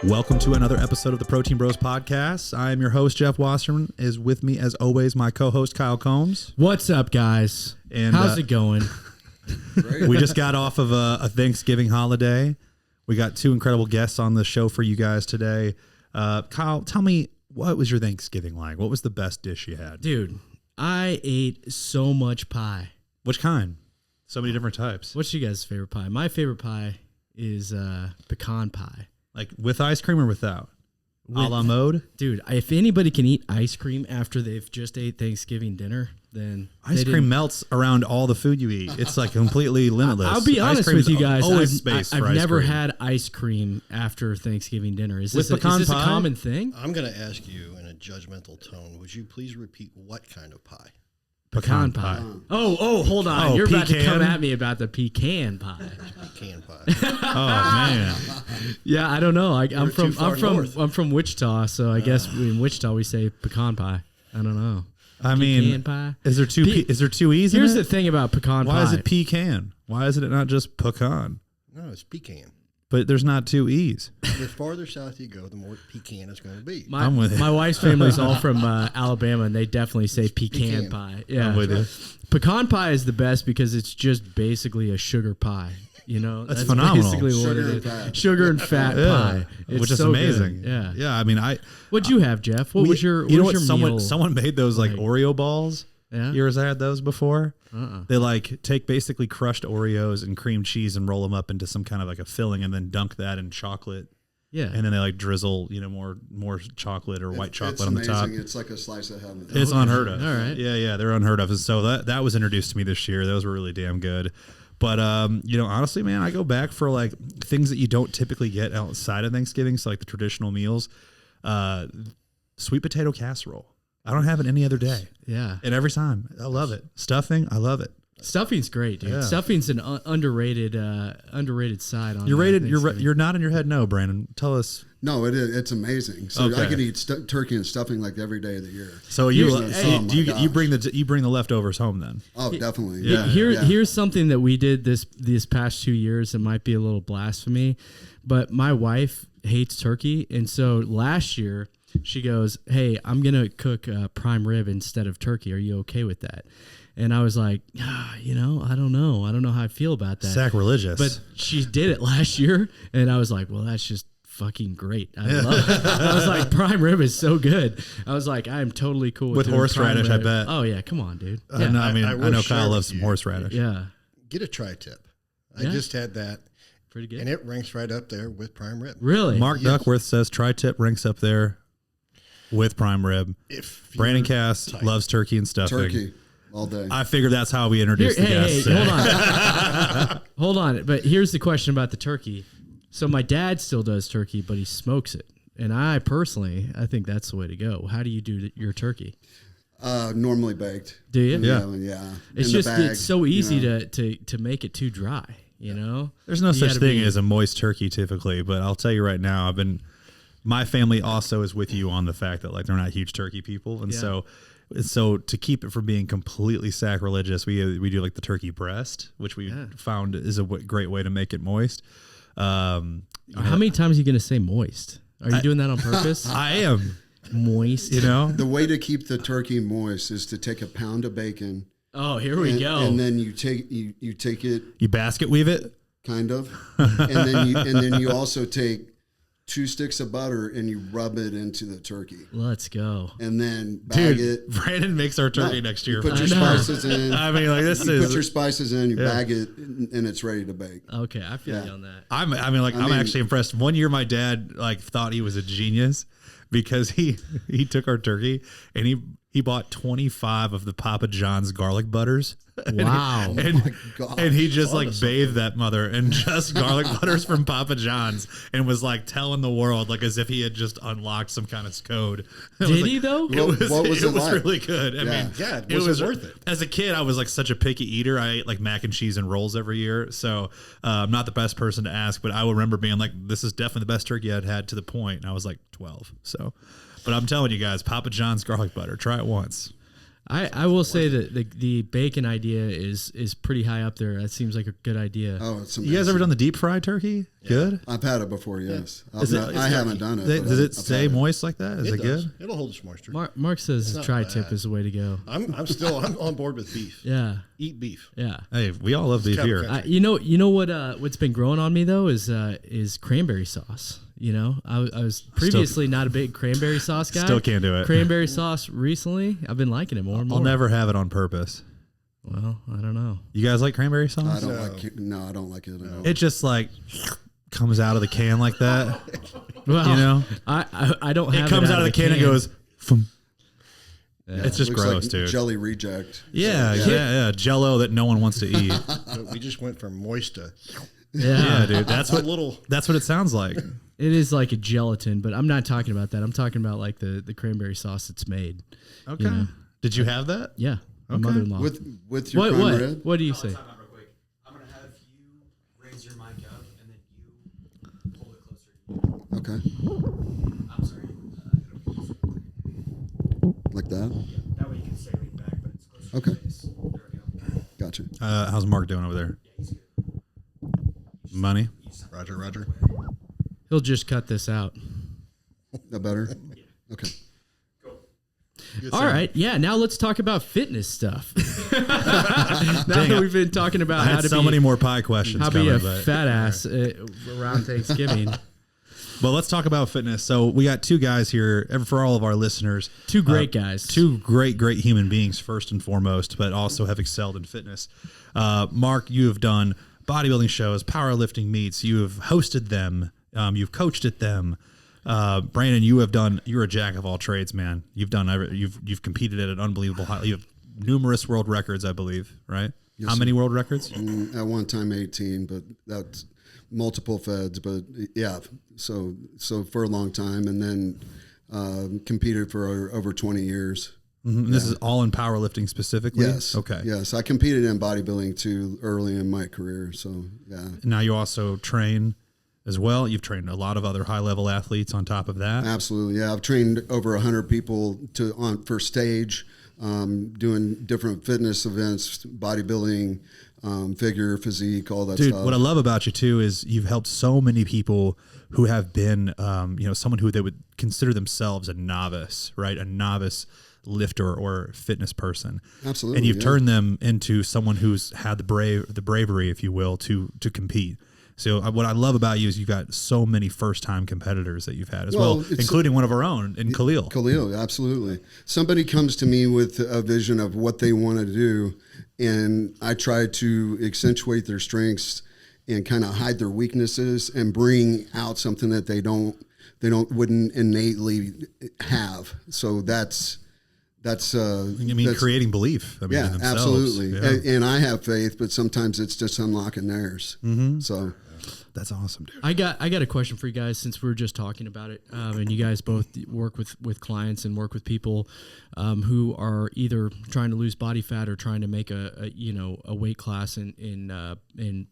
Welcome to another episode of the Protein Bros podcast. I am your host, Jeff Wasserman. Is with me, as always, my co-host, Kyle Combs. What's up, guys? And how's it going? We just got off of a Thanksgiving holiday. We got two incredible guests on the show for you guys today. Kyle, tell me, what was your Thanksgiving like? What was the best dish you had? Dude, I ate so much pie. Which kind? So many different types. What's your guys' favorite pie? My favorite pie is pecan pie. Like with ice cream or without? A la mode? Dude, if anybody can eat ice cream after they've just ate Thanksgiving dinner, then ice cream melts around all the food you eat. It's like completely limitless. I'll be honest with you guys. I've never cream. had ice cream after Thanksgiving dinner. Is With this pecan a pie? common thing? I'm going to ask you in a judgmental tone, would you please repeat what kind of pie? Pecan pie. Oh, hold on. Oh, You're about to pecan? come at me about the pecan pie. Pecan pie. Oh man. Yeah, I don't know. I'm north. from Wichita, so I guess in Wichita we say pecan pie. I don't know. I Pecan mean, pie. is there two E's in Here's it? the thing about pecan pie. Why is it pecan? Why isn't it not just pecan? No, it's pecan. But there's not two E's. The farther south you go, the more pecan it's going to be. I'm with you. My wife's family's all from Alabama, and they definitely say pecan pie. Yeah, I'm with you. Pecan pie is the best because it's just basically a sugar pie. You know, That's phenomenal. Basically what it is. Sugar and fat pie, which is so amazing. good. Yeah. I mean, What'd you have, Jeff? What was your? You know what what? was your meal? Someone made those like Oreo balls. Yeah. You ever had those before? They like take basically crushed Oreos and cream cheese and roll them up into some kind of like a filling and then dunk that in chocolate. Yeah. And then they like drizzle, more chocolate or white chocolate on the top. It's like a slice of heaven. It's unheard of. All right. Yeah, they're unheard of. And so that was introduced to me this year. Those were really damn good. But honestly, man, I go back for like things that you don't typically get outside of Thanksgiving. So like the traditional meals, sweet potato casserole. I don't have it any other day. Yeah. And every time, I love it. Stuffing, I love it. Stuffing's great, dude. Yeah. Stuffing's an underrated side on. You're rated. Thanksgiving. You're nodding your head. No, Brandon. Tell us. No, it is. It's amazing. So Okay. I could eat turkey and stuffing like every day of the year. So Oh my you bring the leftovers home then? Oh, definitely. Yeah. Here's something that we did these past 2 years. It might be a little blasphemy, but my wife hates turkey, and so last year she goes, "Hey, I'm gonna cook prime rib instead of turkey. Are you okay with that?" And I was like, I don't know. I don't know how I feel about that. Sacrilegious. But she did it last year, and I was like, well, that's just fucking great. I love it. I was like, prime rib is so good. I was like, I am totally cool with doing horseradish, prime I rib. bet. Oh yeah, come on, dude. I Yeah. I know Kyle loves some horseradish. Yeah. Get a tri-tip. I Yeah. just had that, Pretty good. and it ranks right up there with prime rib. Really? Mark Duckworth says tri-tip ranks up there with prime rib. If Brandon you're Cass tight. loves turkey and stuffing. Turkey all day. I figured that's how we introduced the guests. Hold on. Hold on. But here's the question about the turkey. So my dad still does turkey, but he smokes it. And I think that's the way to go. How do you do your turkey? Normally baked. Do you? Yeah. It's In the just bag, it's so easy you know. to make it too dry, you know? There's no You such gotta thing be- as a moist turkey typically, but I'll tell you right now, my family also is with you on the fact that like they're not huge turkey people, and so to keep it from being completely sacrilegious, we do like the turkey breast, which we found is a great way to make it moist. How many times are you going to say moist? Are you doing that on purpose? I am Moist. The way to keep the turkey moist is to take a pound of bacon. Oh, here we go. And then you take it you basket weave it. kind of, and then you also take 2 sticks of butter and you rub it into the turkey, Let's go. and then bag it. Brandon makes our turkey next year. You put your I know. spices in. I mean, like this You put your is. spices in, you bag it, and it's ready to bake. Okay, I feel Yeah. you on that. I'm actually impressed. One year, my dad like thought he was a genius because he took our turkey and he bought 25 of the Papa John's garlic butters. Wow. And he just like bathed that mother in just garlic butters from Papa John's and was like telling the world like as if he had just unlocked some kind of code. It was Did like- he though? What was it like? really good. I mean, Yeah, it was was it worth it? As a kid, I was like such a picky eater. I ate like mac and cheese and rolls every year. So I'm not the best person to ask, but I would remember being like, this is definitely the best turkey I'd had to the point. And I was like 12. So, but I'm telling you guys, Papa John's garlic butter, try it once. I will say that the bacon idea is pretty high up there. That seems like a good idea. Oh, it's You guys ever done the deep fried turkey? Good. I've had it before. Yes, I haven't done it. Does it stay moist like that? Is it does. good? It'll hold its moisture. Mark says not tri-tip bad. is the way to go. I'm on board with beef. Yeah. Eat beef. Yeah. Hey, we all love beef cattle here. country. You know what's been growing on me though is cranberry sauce. You know, I was previously not a big cranberry sauce guy. Still can't do it. Cranberry sauce recently, I've been liking it more and more. I'll never have it on purpose. Well, I don't know. You guys like cranberry I sauce? don't like it. No, I don't like it at all. It just like comes out of the can like that. Well, You know? I don't have It comes out of the can and goes. Thump. It's just Looks gross, like dude. Jelly reject. Yeah. Jello that no one wants to eat. We just went from moist to Yeah, dude. That's a what little. That's what it sounds like. It is like a gelatin, but I'm not talking about that. I'm talking about like the cranberry sauce that's made. Okay. You know? Did you have that? Yeah. My Okay. mother-in-law. With your what? prime What? rib? What do you say? Time out real quick. I'm gonna have you raise your mic up and then you pull it closer. Okay, I'm sorry. like that. That way you can stay leaned back, but it's closer Okay. to your face. There we go. Gotcha. How's Mark doing over there? Yeah, he's good. Money? Roger. He'll just cut this out. That better? Okay. All right. Yeah. Now let's talk about fitness stuff. Now that we've been talking about I how had to so be many more pie questions how to coming. be a but- fat ass around Thanksgiving. Well, let's talk about fitness. So we got two guys here for all of our listeners. Two great guys. Two great human beings, first and foremost, but also have excelled in fitness. Mark, you have done bodybuilding shows, powerlifting meets. You have hosted them. You've coached at them. Brandon, you're a jack of all trades, man. You've competed at an unbelievable high. You have numerous world records, I believe, right? Yes, How sir. many world records? At one time 18, but that's multiple feds. But yeah, so for a long time, and then competed for over 20 years. Mm-hmm. This is all in powerlifting specifically? Yes. Okay. Yes, I competed in bodybuilding too early in my career. So yeah, Now you also train as well. You've trained a lot of other high-level athletes on top of that. absolutely. Yeah, I've trained over 100 people for stage, doing different fitness events, bodybuilding, figure, physique, all that Dude, stuff. what I love about you too is you've helped so many people who have been, someone who they would consider themselves a novice, right? A novice lifter or fitness person. Absolutely, And you've yeah. turned them into someone who's had the bravery, if you will, to compete. So what I love about you is you've got so many first-time competitors that you've had as well, it's- including one of our own in Khalil. Khalil, absolutely. Somebody comes to me with a vision of what they want to do, and I try to accentuate their strengths and kind of hide their weaknesses and bring out something that they wouldn't innately have. So that's creating belief. I mean, yeah, in themselves. absolutely. Yeah. And I have faith, but sometimes it's just unlocking theirs. Mm-hmm. So That's awesome, dude. I got a question for you guys since we were just talking about it, and you guys both work with clients and work with people who are either trying to lose body fat or trying to make a weight class in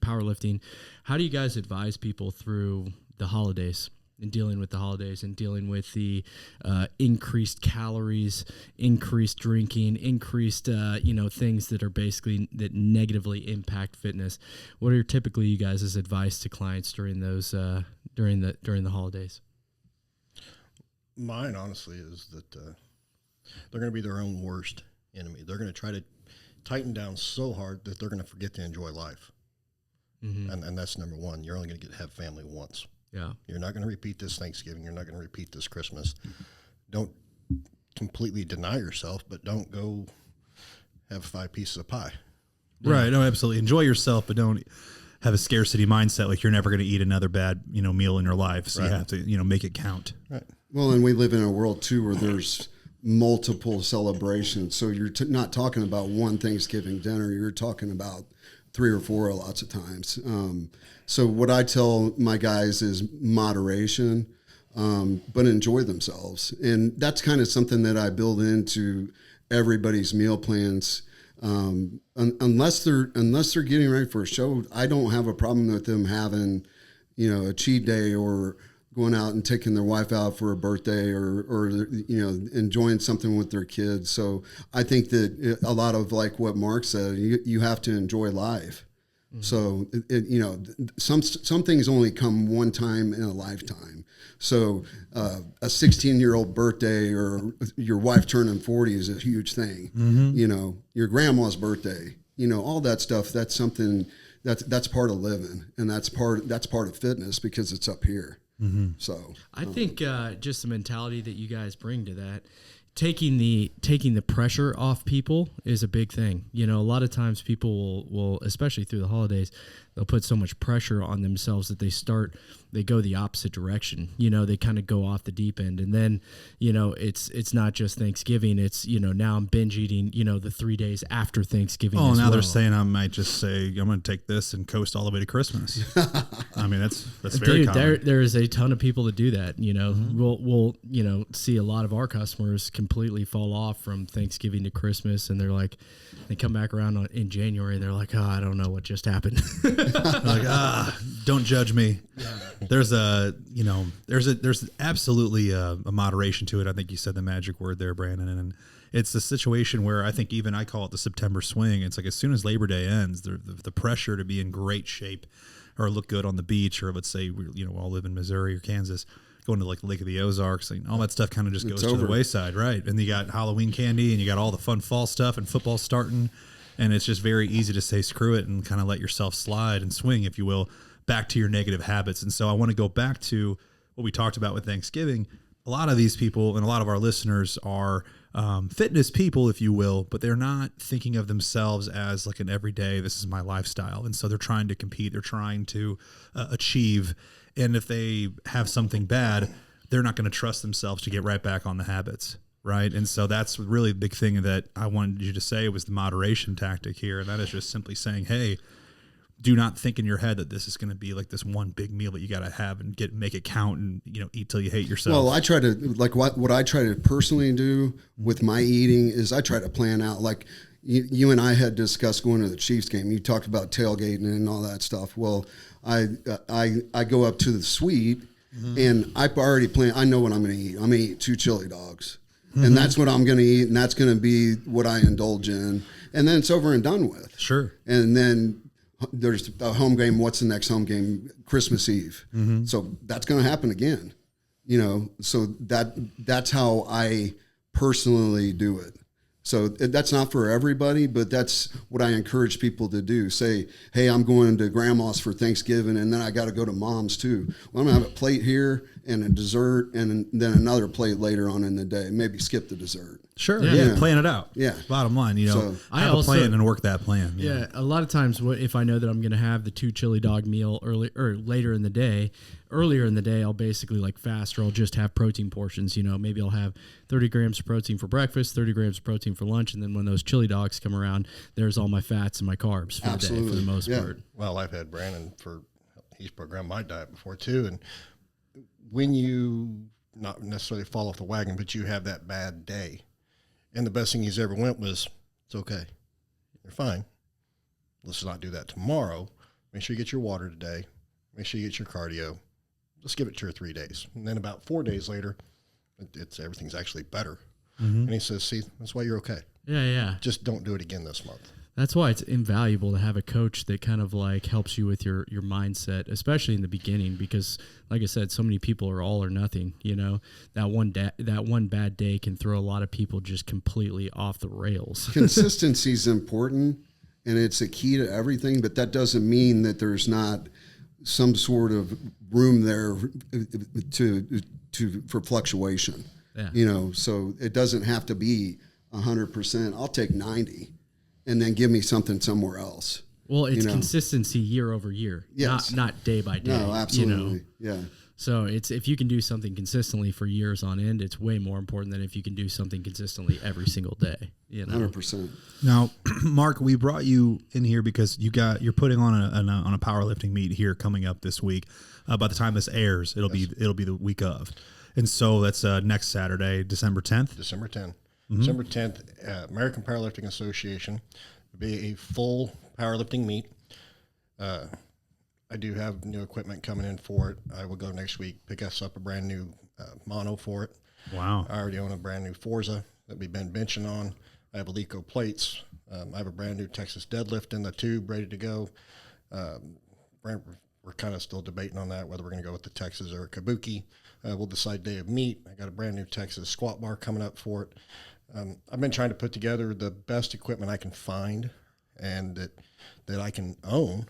powerlifting. How do you guys advise people through the holidays and dealing with the holidays and dealing with the increased calories, increased drinking, increased things that are basically that negatively impact fitness? What are typically you guys' advice to clients during those during the holidays? Mine, honestly, is that they're going to be their own worst enemy. They're going to try to tighten down so hard that they're going to forget to enjoy life. Mm-hmm. And that's number one. You're only going to have family once. Yeah. You're not going to repeat this Thanksgiving. You're not going to repeat this Christmas. Don't completely deny yourself, but don't go have 5 pieces of pie. Right. No, absolutely. Enjoy yourself, but don't have a scarcity mindset like you're never going to eat another bad, meal in your life. So you have to, make it count. Right. well, and we live in a world too where there's multiple celebrations. So you're not talking about one Thanksgiving dinner. You're talking about 3 or 4 lots of times. So what I tell my guys is moderation, but enjoy themselves. And that's kind of something that I build into everybody's meal plans. Unless they're getting ready for a show, I don't have a problem with them having, a cheat day or going out and taking their wife out for a birthday or enjoying something with their kids. So I think that a lot of like what Mark said, you have to enjoy life. So, some things only come one time in a lifetime. So a 16-year-old birthday or your wife turning 40 is a huge thing. Your grandma's birthday, all that stuff, that's something that's part of living, and that's part of fitness because it's up here. So I think just the mentality that you guys bring to that, taking the pressure off people is a big thing. A lot of times people will, especially through the holidays, they'll put so much pressure on themselves that they go the opposite direction. They kind of go off the deep end, and then, it's not just Thanksgiving. It's, now I'm binge eating, the 3 days after Thanksgiving. Oh, now well. they're saying I might just say, I'm going to take this and coast all the way to Christmas. I mean, that's very common. There is a ton of people that do that. We'll see a lot of our customers completely fall off from Thanksgiving to Christmas, and they're like, they come back around in January, and they're like, oh, I don't know what just happened. Like, don't judge me. Yeah. There's absolutely a moderation to it. I think you said the magic word there, Brandon. And it's the situation where I think even I call it the September swing. It's like as soon as Labor Day ends, the pressure to be in great shape or look good on the beach, or let's say we all live in Missouri or Kansas, going to like Lake of the Ozarks, like all that stuff kind of just goes to the wayside, right? And you got Halloween candy and you got all the fun fall stuff and football starting, and it's just very easy to say screw it and kind of let yourself slide and swing, if you will, back to your negative habits. And so I want to go back to what we talked about with Thanksgiving. A lot of these people and a lot of our listeners are fitness people, if you will, but they're not thinking of themselves as like an everyday, this is my lifestyle. And so they're trying to compete, they're trying to achieve. And if they have something bad, they're not going to trust themselves to get right back on the habits. Right. And so that's really the big thing that I wanted you to say was the moderation tactic here. And that is just simply saying, hey, do not think in your head that this is going to be like this one big meal that you got to have and make it count and, eat till you hate yourself. Well, I try to what I try to personally do with my eating is I try to plan out, like you and I had discussed going to the Chiefs game. You talked about tailgating and all that stuff. Well, I go up to the suite and I already plan. I know what I'm going to eat. I'm going to eat 2 chili dogs. And that's what I'm going to eat, and that's going to be what I indulge in. And then it's over and done with. Sure. And then there's a home game. What's the next home game? Christmas Eve. So that's going to happen again. So that's how I personally do it. So that's not for everybody, but that's what I encourage people to do. Say, hey, I'm going to grandma's for Thanksgiving, and then I got to go to mom's too. Well, I'm going to have a plate here and a dessert, and then another plate later on in the day. Maybe skip the dessert. Sure. Yeah. Plan it out. Yeah. Bottom line, So, have a plan and work that plan. Yeah. A lot of times, if I know that I'm going to have the 2 chili dog meal later in the day, earlier in the day, I'll basically like fast, or I'll just have protein portions. Maybe I'll have 30 grams of protein for breakfast, 30 grams of protein for lunch, and then when those chili dogs come around, there's all my fats and my carbs for the day for the most part. Well, I've had Brandon he's programmed my diet before too, and when you not necessarily fall off the wagon, but you have that bad day, and the best thing he's ever went was, it's okay, you're fine. Let's not do that tomorrow. Make sure you get your water today. Make sure you get your cardio. Let's give it 2 or 3 days. And then about 4 days later, everything's actually better. And he says, see, that's why you're okay. Yeah. Just don't do it again this month. That's why it's invaluable to have a coach that kind of like helps you with your mindset, especially in the beginning, because like I said, so many people are all or nothing. That one bad day can throw a lot of people just completely off the rails. Consistency is important, and it's a key to everything, but that doesn't mean that there's not some sort of room there for fluctuation. So it doesn't have to be 100%. I'll take 90 and then give me something somewhere else. Well, it's consistency year over year, not day by day. No, absolutely. Yeah. So if you can do something consistently for years on end, it's way more important than if you can do something consistently every single day. 100%. Now, Mark, we brought you in here because you're putting on a powerlifting meet here coming up this week. By the time this airs, it'll be the week of, and so that's next Saturday, December 10th. December 10th. December 10th, American Powerlifting Association. It'll be a full powerlifting meet. I do have new equipment coming in for it. I will go next week, pick us up a brand new mono for it. Wow. I already own a brand new Forza that we've been benching on. I have Alico plates. I have a brand new Texas deadlift in the tube ready to go. We're kind of still debating on that, whether we're going to go with the Texas or Kabuki. We'll decide day of meet. I got a brand new Texas squat bar coming up for it. I've been trying to put together the best equipment I can find and that I can own.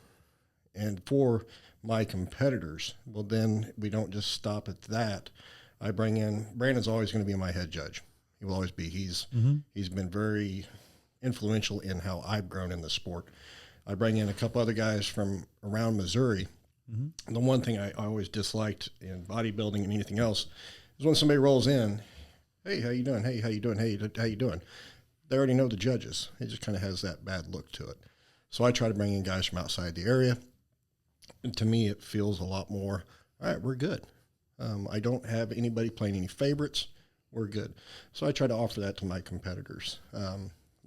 And for my competitors, well, then we don't just stop at that. I bring in, Brandon's always going to be my head judge. He will always be. He's been very influential in how I've grown in the sport. I bring in a couple other guys from around Missouri. The one thing I always disliked in bodybuilding and anything else is when somebody rolls in, hey, how you doing? Hey, how you doing? Hey, how you doing? They already know the judges. It just kind of has that bad look to it. So I try to bring in guys from outside the area. And to me, it feels a lot more, all right, we're good. I don't have anybody playing any favorites. We're good. So I try to offer that to my competitors.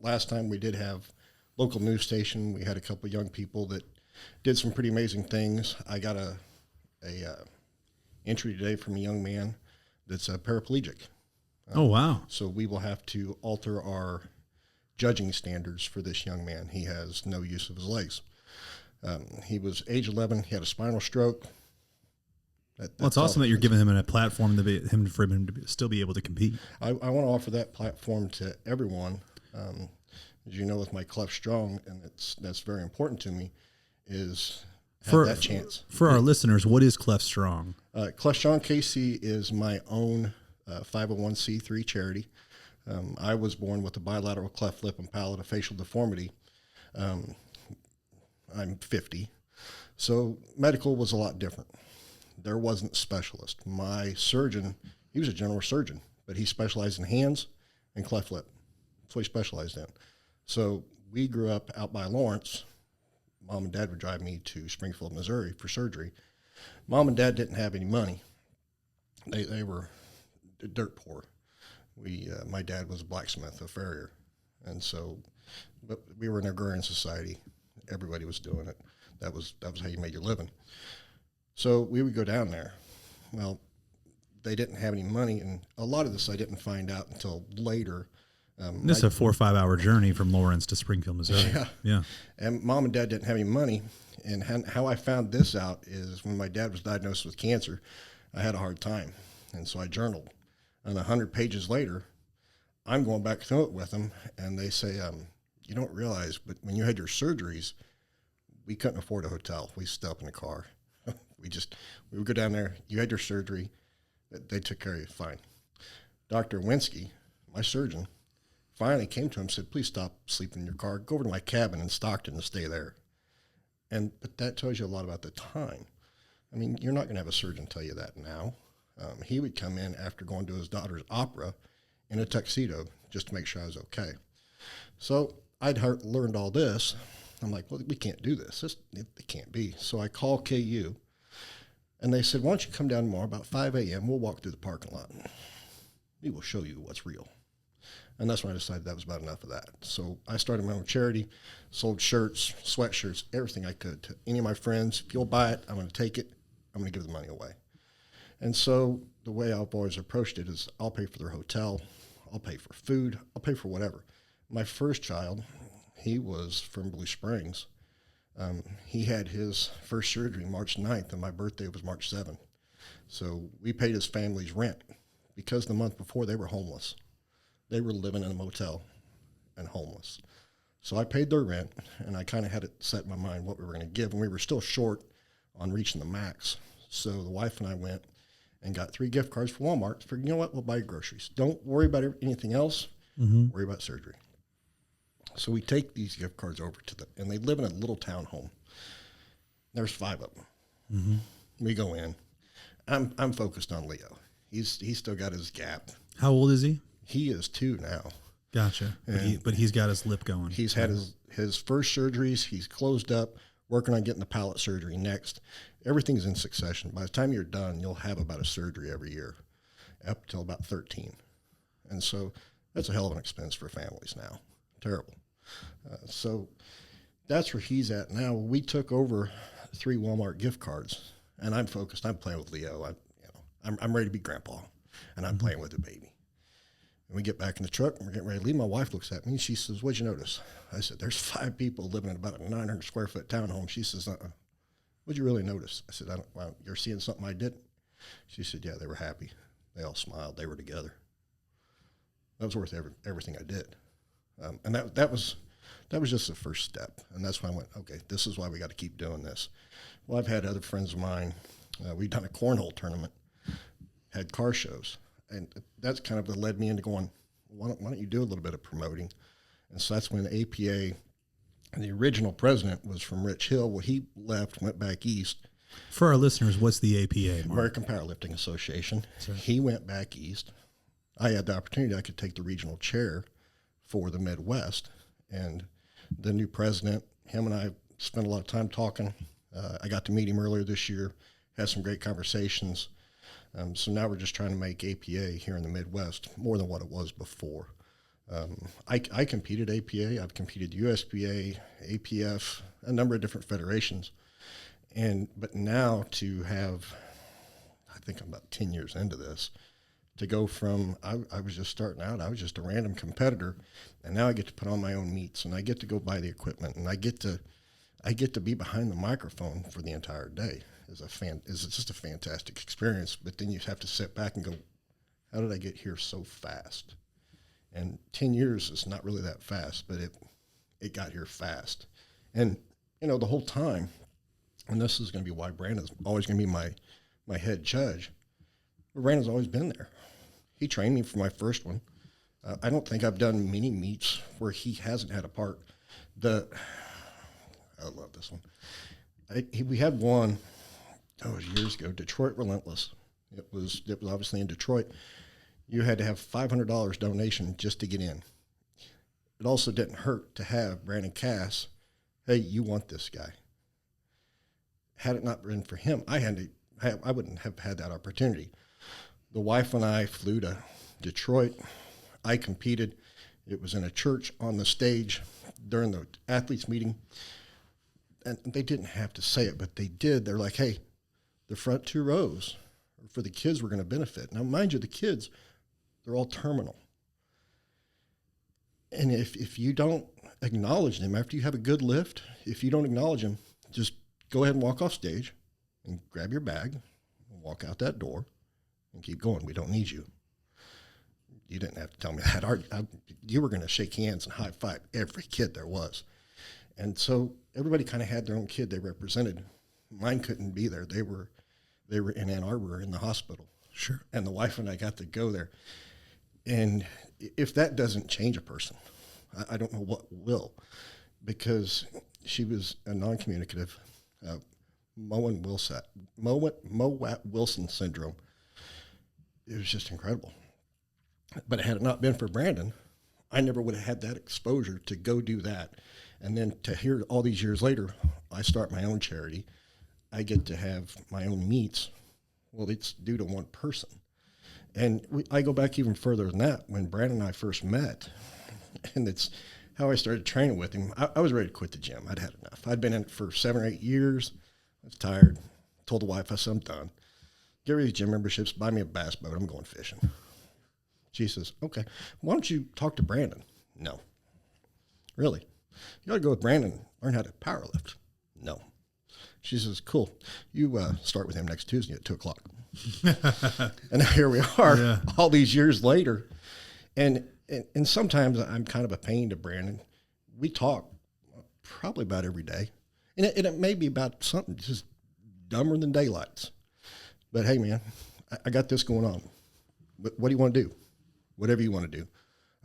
Last time we did have local news station. We had a couple young people that did some pretty amazing things. I got a entry today from a young man that's a paraplegic. Oh, wow. So we will have to alter our judging standards for this young man. He has no use of his legs. He was age 11. He had a spinal stroke. Well, it's awesome that you're giving him a platform for him to still be able to compete. I want to offer that platform to everyone. As you know, with my Cleft Strong, and that's very important to me, is have that chance. For our listeners, what is Cleft Strong? Cleft Strong KC is my own 501c3 charity. I was born with a bilateral cleft lip and palate, a facial deformity. I'm 50. So medical was a lot different. There wasn't a specialist. My surgeon, he was a general surgeon, but he specialized in hands and cleft lip. That's what he specialized in. So we grew up out by Lawrence. Mom and Dad would drive me to Springfield, Missouri for surgery. Mom and Dad didn't have any money. They were dirt poor. My dad was a blacksmith, a farrier. And so, but we were an agrarian society. Everybody was doing it. That was how you made your living. So we would go down there. Well, they didn't have any money, and a lot of this I didn't find out until later. This is a 4 or 5 hour journey from Lawrence to Springfield, Missouri. Yeah. And Mom and Dad didn't have any money. And how I found this out is when my dad was diagnosed with cancer, I had a hard time. And so I journaled. And 100 pages later, I'm going back through it with them, and they say, you don't realize, but when you had your surgeries, we couldn't afford a hotel. We stayed up in the car. we would go down there. You had your surgery. They took care of you fine. Dr. Winsky, my surgeon, finally came to him and said, please stop sleeping in your car. Go over to my cabin in Stockton and stay there. But that tells you a lot about the time. I mean, you're not going to have a surgeon tell you that now. He would come in after going to his daughter's opera in a tuxedo just to make sure I was okay. So I'd learned all this. I'm like, well, we can't do this. It can't be. So I call KU, and they said, why don't you come down tomorrow about 5 a.m. We'll walk through the parking lot. We will show you what's real. And that's when I decided that was about enough of that. So I started my own charity, sold shirts, sweatshirts, everything I could to any of my friends. If you'll buy it, I'm going to take it. I'm going to give the money away. And so the way I've always approached it is I'll pay for their hotel. I'll pay for food. I'll pay for whatever. My first child, he was from Blue Springs. He had his first surgery March 9th, and my birthday was March 7th. So we paid his family's rent because the month before they were homeless. They were living in a motel and homeless. So I paid their rent, and I kind of had it set in my mind what we were going to give, and we were still short on reaching the max. So the wife and I went and got 3 gift cards for Walmart. Figured, you know what, we'll buy groceries. Don't worry about anything else. Worry about surgery. So we take these gift cards over to them, and they live in a little townhome. There's 5 of them. We go in. I'm focused on Leo. He's still got his gap. How old is he? He is 2 now. Gotcha. But he's got his lip going. He's had his first surgeries. He's closed up, working on getting the palate surgery next. Everything's in succession. By the time you're done, you'll have about a surgery every year, up till about 13. And so that's a hell of an expense for families now. Terrible. So that's where he's at now. We took over 3 Walmart gift cards, and I'm focused. I'm playing with Leo. I'm ready to be grandpa, and I'm playing with the baby. And we get back in the truck, and we're getting ready to leave. My wife looks at me, and she says, "What'd you notice?" I said, "There's 5 people living in about a 900 square foot townhome." She says, "What'd you really notice?" I said, "Well, you're seeing something I didn't." She said, "Yeah, they were happy. They all smiled. They were together." That was worth everything I did. And that was just the first step. And that's when I went, okay, this is why we got to keep doing this. Well, I've had other friends of mine. We've done a cornhole tournament, had car shows. And that's kind of what led me into going, why don't you do a little bit of promoting? And so that's when the APA, and the original president was from Rich Hill. Well, he left, went back east. For our listeners, what's the APA, Mark? American Powerlifting Association. Sorry. He went back east. I had the opportunity, I could take the regional chair for the Midwest. And the new president, him and I spent a lot of time talking. I got to meet him earlier this year, had some great conversations. So now we're just trying to make APA here in the Midwest more than what it was before. I competed APA, I've competed USPA, APF, a number of different federations. But now to have, I think I'm about 10 years into this, to go from, I was just starting out, I was just a random competitor, and now I get to put on my own meets, and I get to go buy the equipment, and I get to be behind the microphone for the entire day. It's just a fantastic experience. But then you have to sit back and go, how did I get here so fast? And 10 years is not really that fast, but it got here fast. And the whole time, and this is going to be why Brandon's always going to be my head judge. But Brandon's always been there. He trained me for my first one. I don't think I've done many meets where he hasn't had a part. I love this one. We had one, it was years ago, Detroit Relentless. It was obviously in Detroit. You had to have $500 donation just to get in. It also didn't hurt to have Brandon Cass, hey, you want this guy. Had it not been for him, I wouldn't have had that opportunity. The wife and I flew to Detroit. I competed. It was in a church on the stage during the athletes meeting. And they didn't have to say it, but they did. They're like, hey, the front 2 rows are for the kids we're going to benefit. Now, mind you, the kids, they're all terminal. And if you don't acknowledge them after you have a good lift, if you don't acknowledge them, just go ahead and walk off stage and grab your bag and walk out that door and keep going. We don't need you. You didn't have to tell me that. You were going to shake hands and high five every kid there was. And so everybody kind of had their own kid they represented. Mine couldn't be there. They were in Ann Arbor in the hospital. Sure. And the wife and I got to go there. And if that doesn't change a person, I don't know what will, because she was a non-communicative, Mowat Wilson syndrome. It was just incredible. But had it not been for Brandon, I never would have had that exposure to go do that. And then to hear all these years later, I start my own charity. I get to have my own meets. Well, it's due to one person. And I go back even further than that. When Brandon and I first met, and it's how I started training with him, I was ready to quit the gym. I'd had enough. I'd been in it for 7 or 8 years. I was tired. Told the wife, I said, I'm done. Get rid of these gym memberships, buy me a bass boat. I'm going fishing. She says, okay, why don't you talk to Brandon? No. Really? You got to go with Brandon, learn how to power lift. No. She says, cool. You start with him next Tuesday at 2 o'clock. And now here we are, all these years later. And sometimes I'm kind of a pain to Brandon. We talk probably about every day. And it may be about something just dumber than daylights. But hey, man, I got this going on. What do you want to do? Whatever you want to do.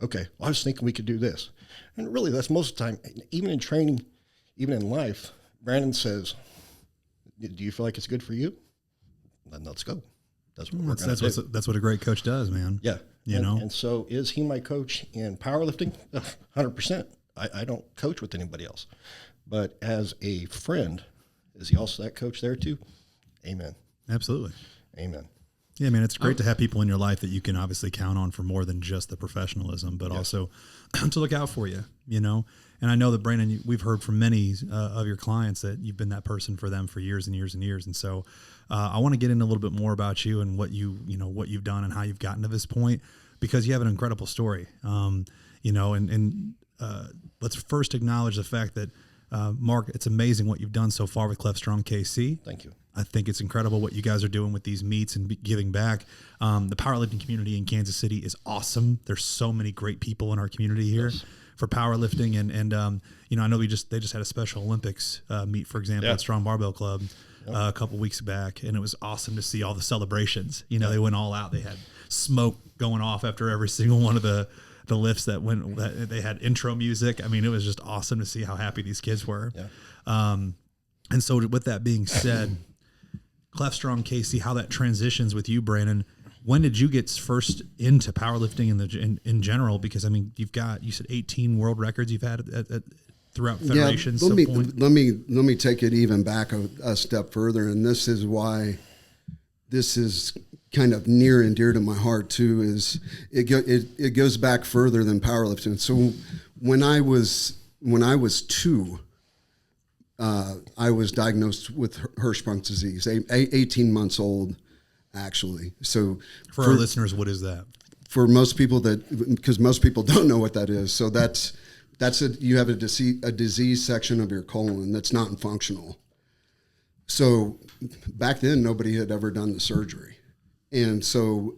Okay, well, I was thinking we could do this. And really, that's most of the time, even in training, even in life, Brandon says, do you feel like it's good for you? Then let's go. That's what we're going to do. That's what a great coach does, man. Yeah. You know? And so is he my coach in powerlifting? 100%. I don't coach with anybody else. But as a friend, is he also that coach there too? Amen. Absolutely. Amen. Yeah, man, it's great to have people in your life that you can obviously count on for more than just the professionalism, but also to look out for you, you know? And I know that, Brandon, we've heard from many of your clients that you've been that person for them for years and years and years. And so I want to get into a little bit more about you and what you've done and how you've gotten to this point. because you have an incredible story. You know, and let's first acknowledge the fact that, Mark, it's amazing what you've done so far with Cleft Strong KC. Thank you. I think it's incredible what you guys are doing with these meets and giving back. The powerlifting community in Kansas City is awesome. There's so many great people in our community here for powerlifting. And you know, I know they just had a Special Olympics meet, for example, at Strong Barbell Club a couple weeks back. And it was awesome to see all the celebrations. You know, they went all out. They had smoke going off after every single one of the lifts that they had intro music. I mean, it was just awesome to see how happy these kids were. Yeah. And so with that being said, Cleft Strong KC, how that transitions with you, Brandon. When did you get first into powerlifting in general? Because I mean, you said 18 world records you've had throughout federations. Let me take it even back a step further, and this is why this is kind of near and dear to my heart too. Is it goes back further than powerlifting. So when I was 2. I was diagnosed with Hirschsprung's disease, 18 months old, actually. So for our listeners, what is that? For most people because most people don't know what that is. So you have a disease section of your colon that's not functional. So back then, nobody had ever done the surgery. And so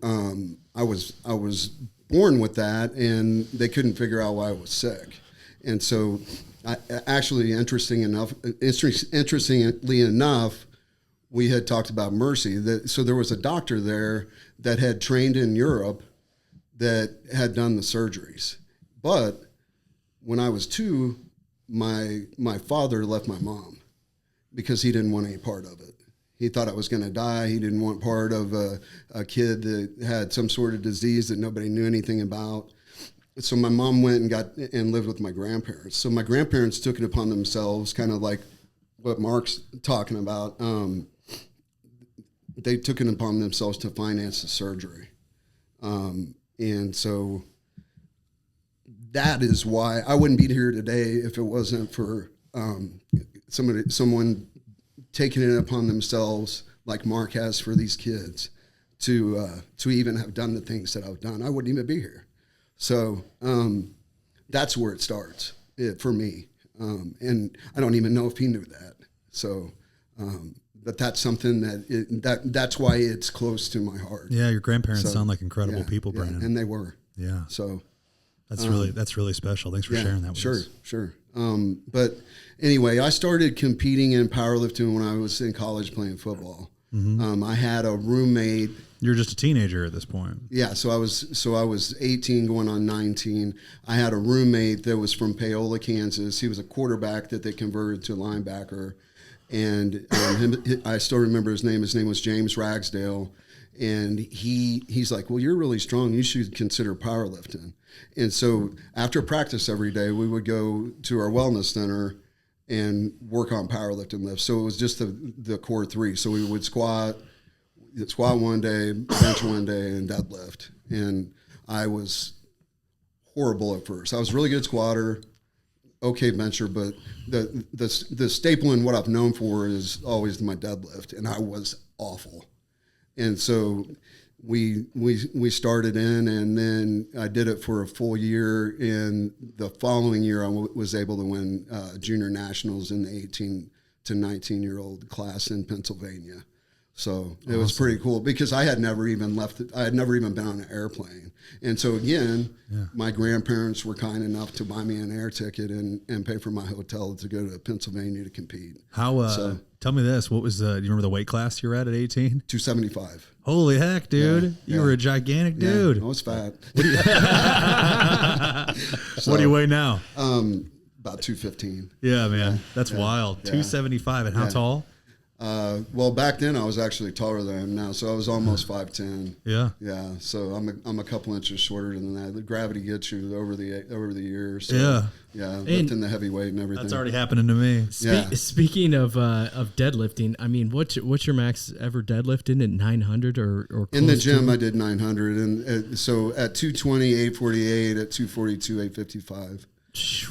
I was born with that, and they couldn't figure out why I was sick. And so interestingly enough, we had talked about Mercy. So there was a doctor there that had trained in Europe that had done the surgeries. But when I was 2, my father left my mom because he didn't want any part of it. He thought I was going to die. He didn't want part of a kid that had some sort of disease that nobody knew anything about. So my mom went and lived with my grandparents. So my grandparents took it upon themselves, kind of like what Mark's talking about. They took it upon themselves to finance the surgery. And so that is why I wouldn't be here today if it wasn't for someone taking it upon themselves, like Mark has for these kids, to even have done the things that I've done. I wouldn't even be here. So that's where it starts for me. And I don't even know if he knew that. So, but that's something that's why it's close to my heart. Yeah, your grandparents sound like incredible people, Brandon. Yeah, and they were. Yeah. So that's really special. Thanks for sharing that with us. Sure. But anyway, I started competing in powerlifting when I was in college playing football. Mm-hmm. I had a roommate. You're just a teenager at this point. Yeah, so I was 18 going on 19. I had a roommate that was from Paola, Kansas. He was a quarterback that they converted to linebacker. And I still remember his name. His name was James Ragsdale. And he's like, well, you're really strong. You should consider powerlifting. And so after practice every day, we would go to our wellness center and work on powerlifting lifts. So it was just the core 3. So we would squat one day, bench one day, and deadlift. And I was horrible at first. I was a really good squatter, okay bencher, but the staple in what I've known for is always my deadlift, and I was awful. And so we started in, and then I did it for a full year. And the following year, I was able to win junior nationals in the 18 to 19-year-old class in Pennsylvania. So it was pretty cool because I had never even been on an airplane. And so again, my grandparents were kind enough to buy me an air ticket and pay for my hotel to go to Pennsylvania to compete. Tell me this, what was do you remember the weight class you were at 18? 275. Holy heck, dude. You were a gigantic dude. I was fat. What do you weigh now? About 215. Yeah, man. That's wild. 275. And how tall? Well, back then I was actually taller than I am now, so I was almost 5'10". Yeah. Yeah. So I'm a couple inches shorter than that. The gravity gets you over the years. So, yeah. Yeah. Lifting the heavy weight and everything. That's already happening to me. Speaking of deadlifting, I mean, what's your max ever deadlifting at 900 or in the gym? I did 900, and so at 220, 848, at 242, 855.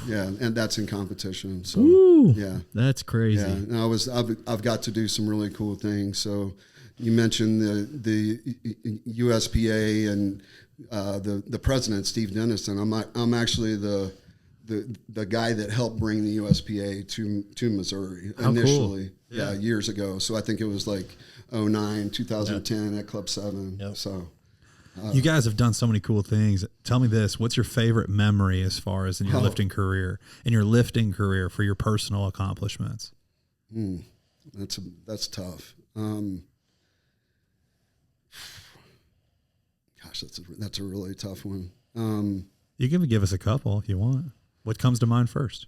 Yeah, and that's in competition. So that's crazy. Yeah, and I've got to do some really cool things. So, you mentioned the USPA and the president, Steve Dennison. I'm actually the guy that helped bring the USPA to Missouri initially. Cool. Yeah, years ago. So I think it was like 2009, 2010 at Club 7. Yep. So you guys have done so many cool things. Tell me this: what's your favorite memory as far as in your lifting career for your personal accomplishments? That's tough. Gosh, that's a really tough one. You can give us a couple if you want. What comes to mind first?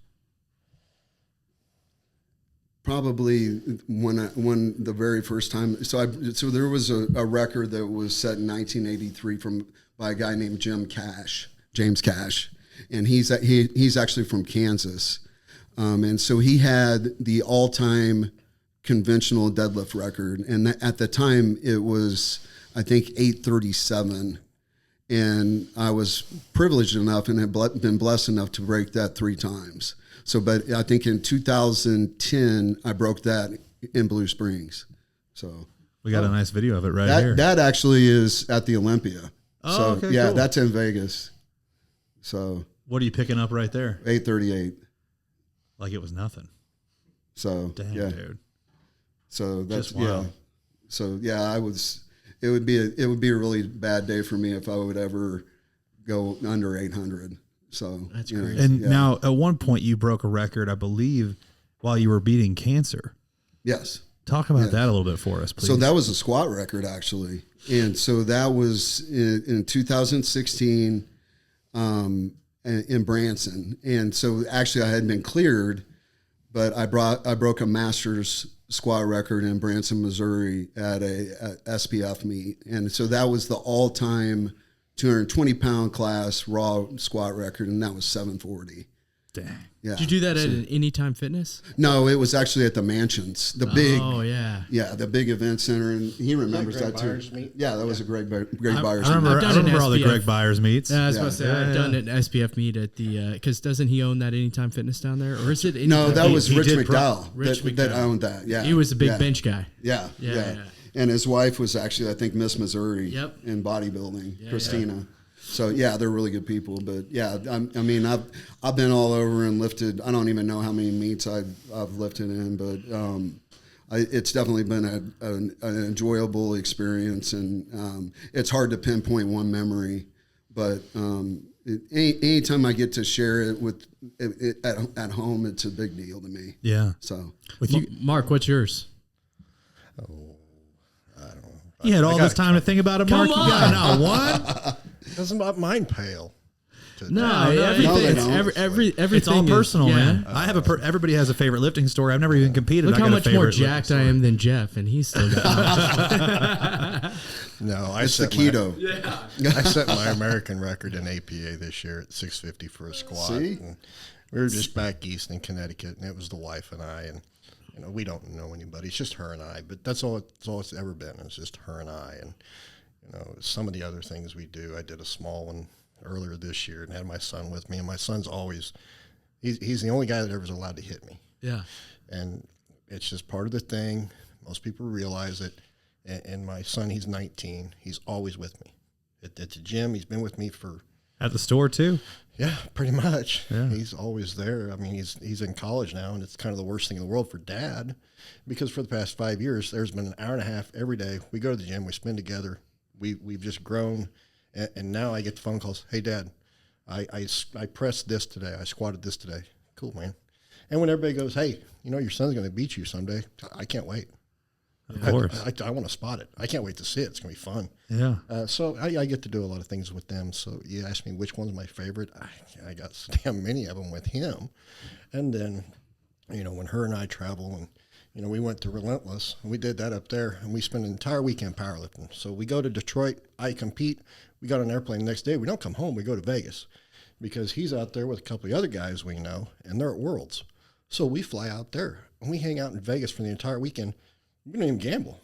Probably when the very first time. So there was a record that was set in 1983 by a guy named James Cash, and he's actually from Kansas, and so he had the all-time conventional deadlift record, and at the time it was, I think, 837, and I was privileged enough and had been blessed enough to break that 3 times. So, but I think in 2010 I broke that in Blue Springs. So we got a nice video of it here. That actually is at the Olympia. Oh, so, okay, yeah, cool. That's in Vegas. So what are you picking up right there? 838. Like it was nothing. So dang, yeah. dude. So that's Just wild. yeah. So yeah, it would be a really bad day for me if I would ever go under 800. So that's crazy. crazy. And now, at one point, you broke a record, I believe, while you were beating cancer. Yes. Talk about that a little bit for us, please. So that was a squat record, actually. And so that was in 2016 in Branson. And so actually I had been cleared, but I broke a master's squat record in Branson, Missouri at a SPF meet. And so that was the all-time 220-pound class raw squat record, and that was 740. Dang. Yeah. Did you do that at an Anytime Fitness? No, it was actually at the Mansions, the big event center, and he remembers that too. Meet? Yeah, that was a Greg Byers meet. I remember all the SPF. Greg Byers meets. Yeah, I was about to say, I've done an SPF meet at the, because doesn't he own that Anytime Fitness down there? Or is it Anytime? No, that was He Rich did McDowell that owned that. Yeah, He was a big bench guy. Yeah. And his wife was actually, I think, Miss Missouri in bodybuilding, Christina. So yeah, they're really good people. But yeah, I mean, I've been all over and lifted. I don't even know how many meets I've lifted in, but it's definitely been an enjoyable experience, and it's hard to pinpoint one memory. But anytime I get to share it with at home, it's a big deal to me. Yeah. So with you, Mark, what's yours? Oh, I don't know. You had all this time to think about it, Mark. You got what? Doesn't mine pale? No, everything. It's all personal, man. Yeah. I have everybody has a favorite lifting story. I've never even competed. Look I got how much a favorite more jacked I am than Jeff, and he's still got No, it's the keto. I set my American record in APA this year at 650 for a squat. See? And we were just back east in Connecticut, and it was the wife and I, and we don't know anybody. It's just her and I, but that's all it's ever been. It's just her and I, and some of the other things we do. I did a small one earlier this year and had my son with me, and my son's always he's the only guy that ever was allowed to hit me. Yeah. And it's just part of the thing. Most people realize it. And my son, he's 19. He's always with me at the gym. He's been with me at the store too. Yeah, pretty much. Yeah. He's always there. I mean, he's in college now, and it's kind of the worst thing in the world for Dad, because for the past 5 years, there's been an hour and a half every day. We go to the gym, we spend together. We've just grown, and now I get the phone calls. Hey, Dad, I pressed this today. I squatted this today. Cool, man. And when everybody goes, hey, your son's going to beat you someday, I can't wait. Of course. I want to spot it. I can't wait to see it. It's going to be fun. Yeah. So I get to do a lot of things with them. So you asked me which one's my favorite. I got damn many of them with him. And then, when her and I travel, and, we went to Relentless, and we did that up there, and we spent an entire weekend powerlifting. So we go to Detroit. I compete. We got on an airplane the next day. We don't come home. We go to Vegas, because he's out there with a couple of other guys we know, and they're at Worlds. So we fly out there, and we hang out in Vegas for the entire weekend. We don't even gamble.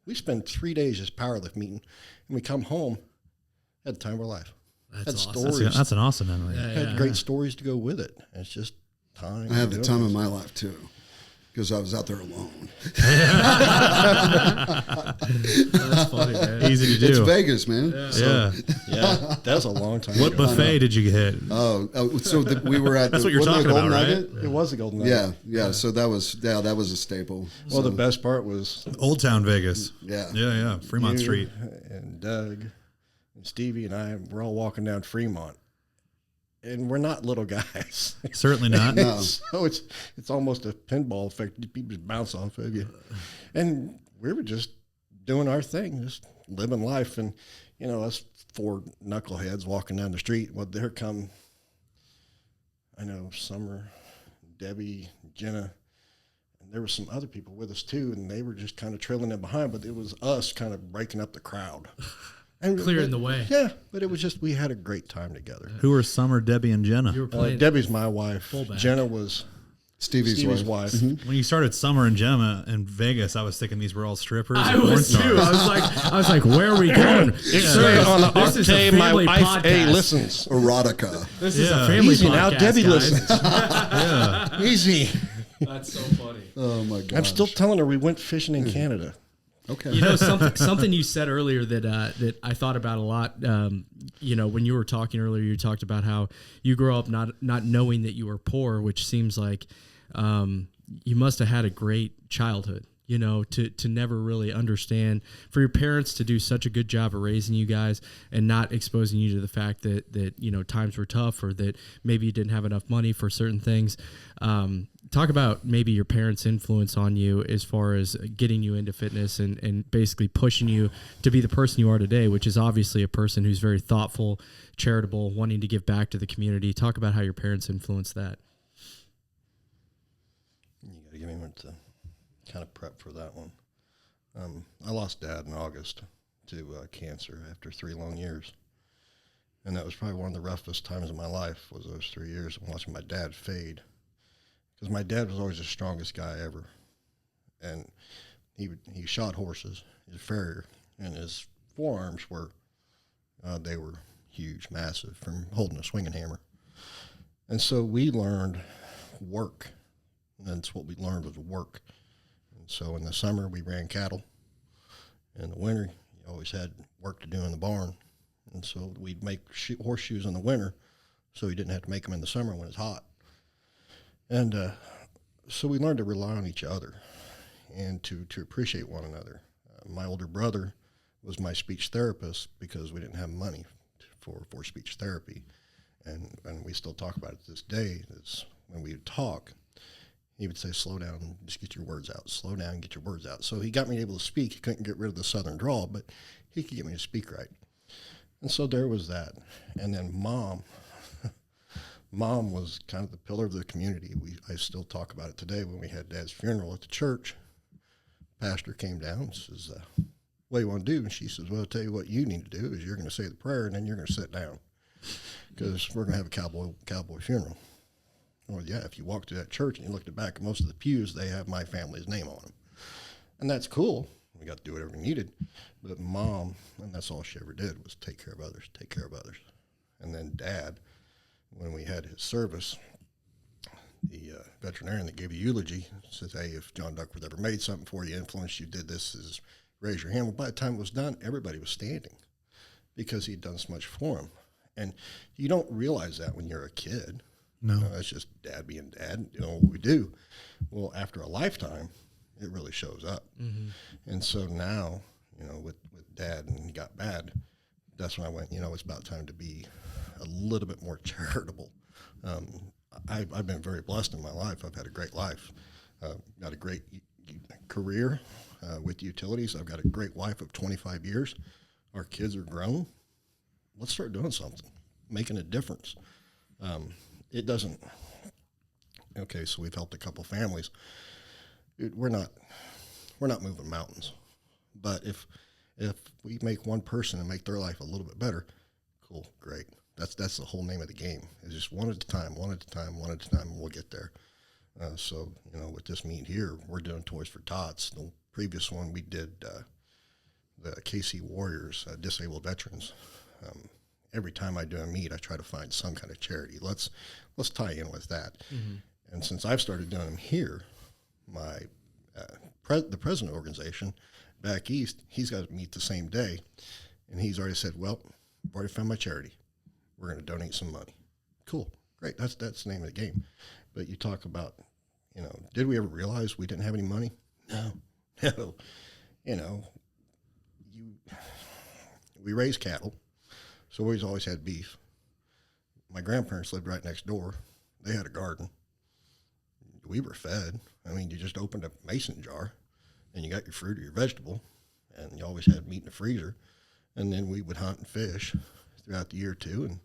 We spend 3 days just powerlift meeting, and we come home, had the time of our life. That's had awesome. stories. That's an awesome memory. Had great stories to go with it. And it's just time. I had the time of my life too. because I was out there alone. That's funny, man. Easy to do. It's Vegas, man. Yeah. Yeah, that was a long time What ago. buffet did you hit? So we were at That's the, what you're wasn't it talking Golden about, Nugget? It was a Golden Nugget. Yeah. So that was a staple. Well, So, the best part was Old Town Vegas. Yeah. Yeah. Fremont you Street. and Doug and Stevie and I were all walking down Fremont, and we're not little guys. Certainly not. No. So it's almost a pinball effect. People just bounce off of you, and we were just doing our thing, just living life. And us four knuckleheads walking down the street. Well, there come, I know, Summer, Debbie, Jenna, and there were some other people with us too, and they were just kind of trailing in behind. But it was us kind of breaking up the crowd. And Clearing the way. Yeah, but it was just, we had a great time together. Who were Summer, Debbie, and Jenna? You were playing. Debbie's my wife. Fullback. Jenna was Stevie's wife. wife. When you started Summer and Gemma in Vegas, I was thinking these were all strippers. I and porn was too. stars. I was like, where are we going? Sir, on the this is a octave, my family wife podcast. listens. Erotica. This is Yeah. a family Easy podcast, now, Debbie guys. listens. Easy. That's so funny. Oh my god. I'm still telling her we went fishing in Canada. okay. You know, something you said earlier that I thought about a lot. When you were talking earlier, you talked about how you grew up not knowing that you were poor, which seems like you must have had a great childhood. To never really understand, for your parents to do such a good job of raising you guys and not exposing you to the fact that times were tough, or that maybe you didn't have enough money for certain things. Talk about maybe your parents' influence on you as far as getting you into fitness and basically pushing you to be the person you are today, which is obviously a person who's very thoughtful, charitable, wanting to give back to the community. Talk about how your parents influenced that. You got to give me a minute to kind of prep for that one. I lost Dad in August to cancer after 3 long years. And that was probably one of the roughest times of my life, was those 3 years of watching my dad fade. Because my dad was always the strongest guy ever. And he shot horses. He's a farrier. And his forearms were, they were huge, massive, from holding a swinging hammer. And so we learned work. And that's what we learned, was work. And so in the summer, we ran cattle. In the winter, you always had work to do in the barn. And so we'd make horseshoes in the winter, so we didn't have to make them in the summer when it's hot. And so we learned to rely on each other and to appreciate one another. My older brother was my speech therapist because we didn't have money for speech therapy. And we still talk about it to this day. Is when we would talk, he would say, slow down and just get your words out. Slow down and get your words out. So he got me able to speak. He couldn't get rid of the southern drawl, but he could get me to speak right. And so there was that. And then Mom was kind of the pillar of the community. I still talk about it today. When we had Dad's funeral at the church, pastor came down and says, what do you want to do? And she says, well, I'll tell you what you need to do is you're going to say the prayer, and then you're going to sit down, because we're going to have a cowboy funeral. Well, yeah, if you walk to that church and you look at the back of most of the pews, they have my family's name on them. And that's cool. We got to do whatever we needed. But Mom, and that's all she ever did, was take care of others, take care of others. And then Dad, when we had his service, the veterinarian that gave the eulogy says, hey, if John Duckworth ever made something for you, influenced you, did this, is raise your hand. Well, by the time it was done, everybody was standing because he'd done so much for him. And you don't realize that when you're a kid. No. That's just Dad being Dad, doing what we do. Well, after a lifetime, it really shows up. Mm-hmm. And so now, with Dad, and he got bad, that's when I went, it's about time to be a little bit more charitable. I've been very blessed in my life. I've had a great life. Got a great career with utilities. I've got a great wife of 25 years. Our kids are grown. Let's start doing something, making a difference. It doesn't, okay, so we've helped a couple families. We're not moving mountains. But if we make one person and make their life a little bit better, cool, great. That's the whole name of the game. It's just one at a time, and we'll get there. So, with this meet here, we're doing Toys for Tots. The previous one, we did the KC Warriors, disabled veterans. Every time I do a meet, I try to find some kind of charity. Let's tie in with that. Mm-hmm. And since I've started doing them here, my the president of the organization back east, he's got to meet the same day, and he's already said, well, I've already found my charity. We're going to donate some money. Cool. Great. That's the name of the game. But you talk about, did we ever realize we didn't have any money? No. We raised cattle, so we always had beef. My grandparents lived right next door. They had a garden. We were fed. I mean, you just opened a mason jar, and you got your fruit or your vegetable, and you always had meat in the freezer. And then we would hunt and fish throughout the year too.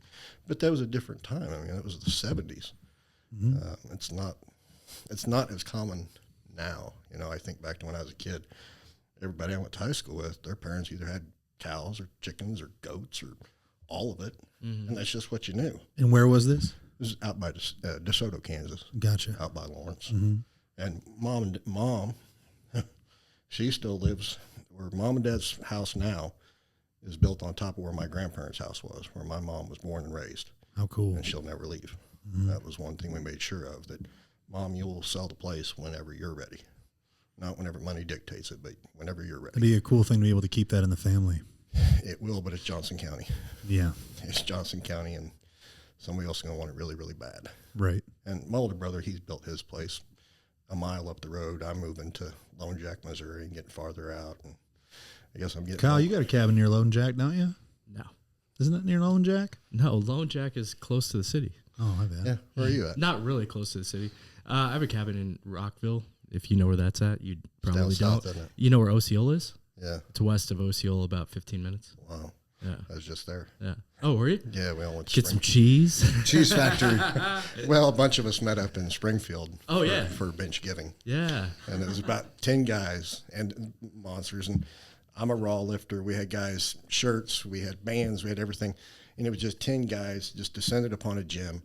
But that was a different time. I mean, it was the 70s. Mm-hmm. It's not as common now. I think back to when I was a kid, everybody I went to high school with, their parents either had cows or chickens or goats or all of it. Mm-hmm. And that's just what you knew. And where was this? This is out by DeSoto, Kansas. Gotcha. Out by Lawrence. Mm-hmm. And mom, she still lives where mom and dad's house now is built on top of where my grandparents' house was, where my mom was born and raised. How cool. And she'll never leave. Mm-hmm. That was one thing we made sure of, that, Mom, you'll sell the place whenever you're ready. Not whenever money dictates it, but whenever you're ready. It'd be a cool thing to be able to keep that in the family. It will, but it's Johnson County. Yeah. It's Johnson County, and somebody else is going to want it really, really bad. Right. And my older brother, he's built his place a mile up the road. I'm moving to Lone Jack, Missouri, and getting farther out. And I guess I'm getting... Kyle, you got a cabin near Lone Jack, don't you? No. Isn't that near Lone Jack? No, Lone Jack is close to the city. Oh, my bad. Yeah. Where are you at? Not really close to the city. I have a cabin in Rockville. If you know where that's at, you probably don't. South, isn't it? You know where Osceola is? Yeah. It's west of Osceola, about 15 minutes. Wow. Yeah. I was just there. Yeah. Oh, were you? Yeah, we all went to Get some cheese. Cheese factory. Well, a bunch of us met up in Springfield. Oh, yeah. For Benchgiving. Yeah. And it was about 10 guys and monsters. And I'm a raw lifter. We had guys' shirts. We had bands. We had everything. And it was just 10 guys just descended upon a gym.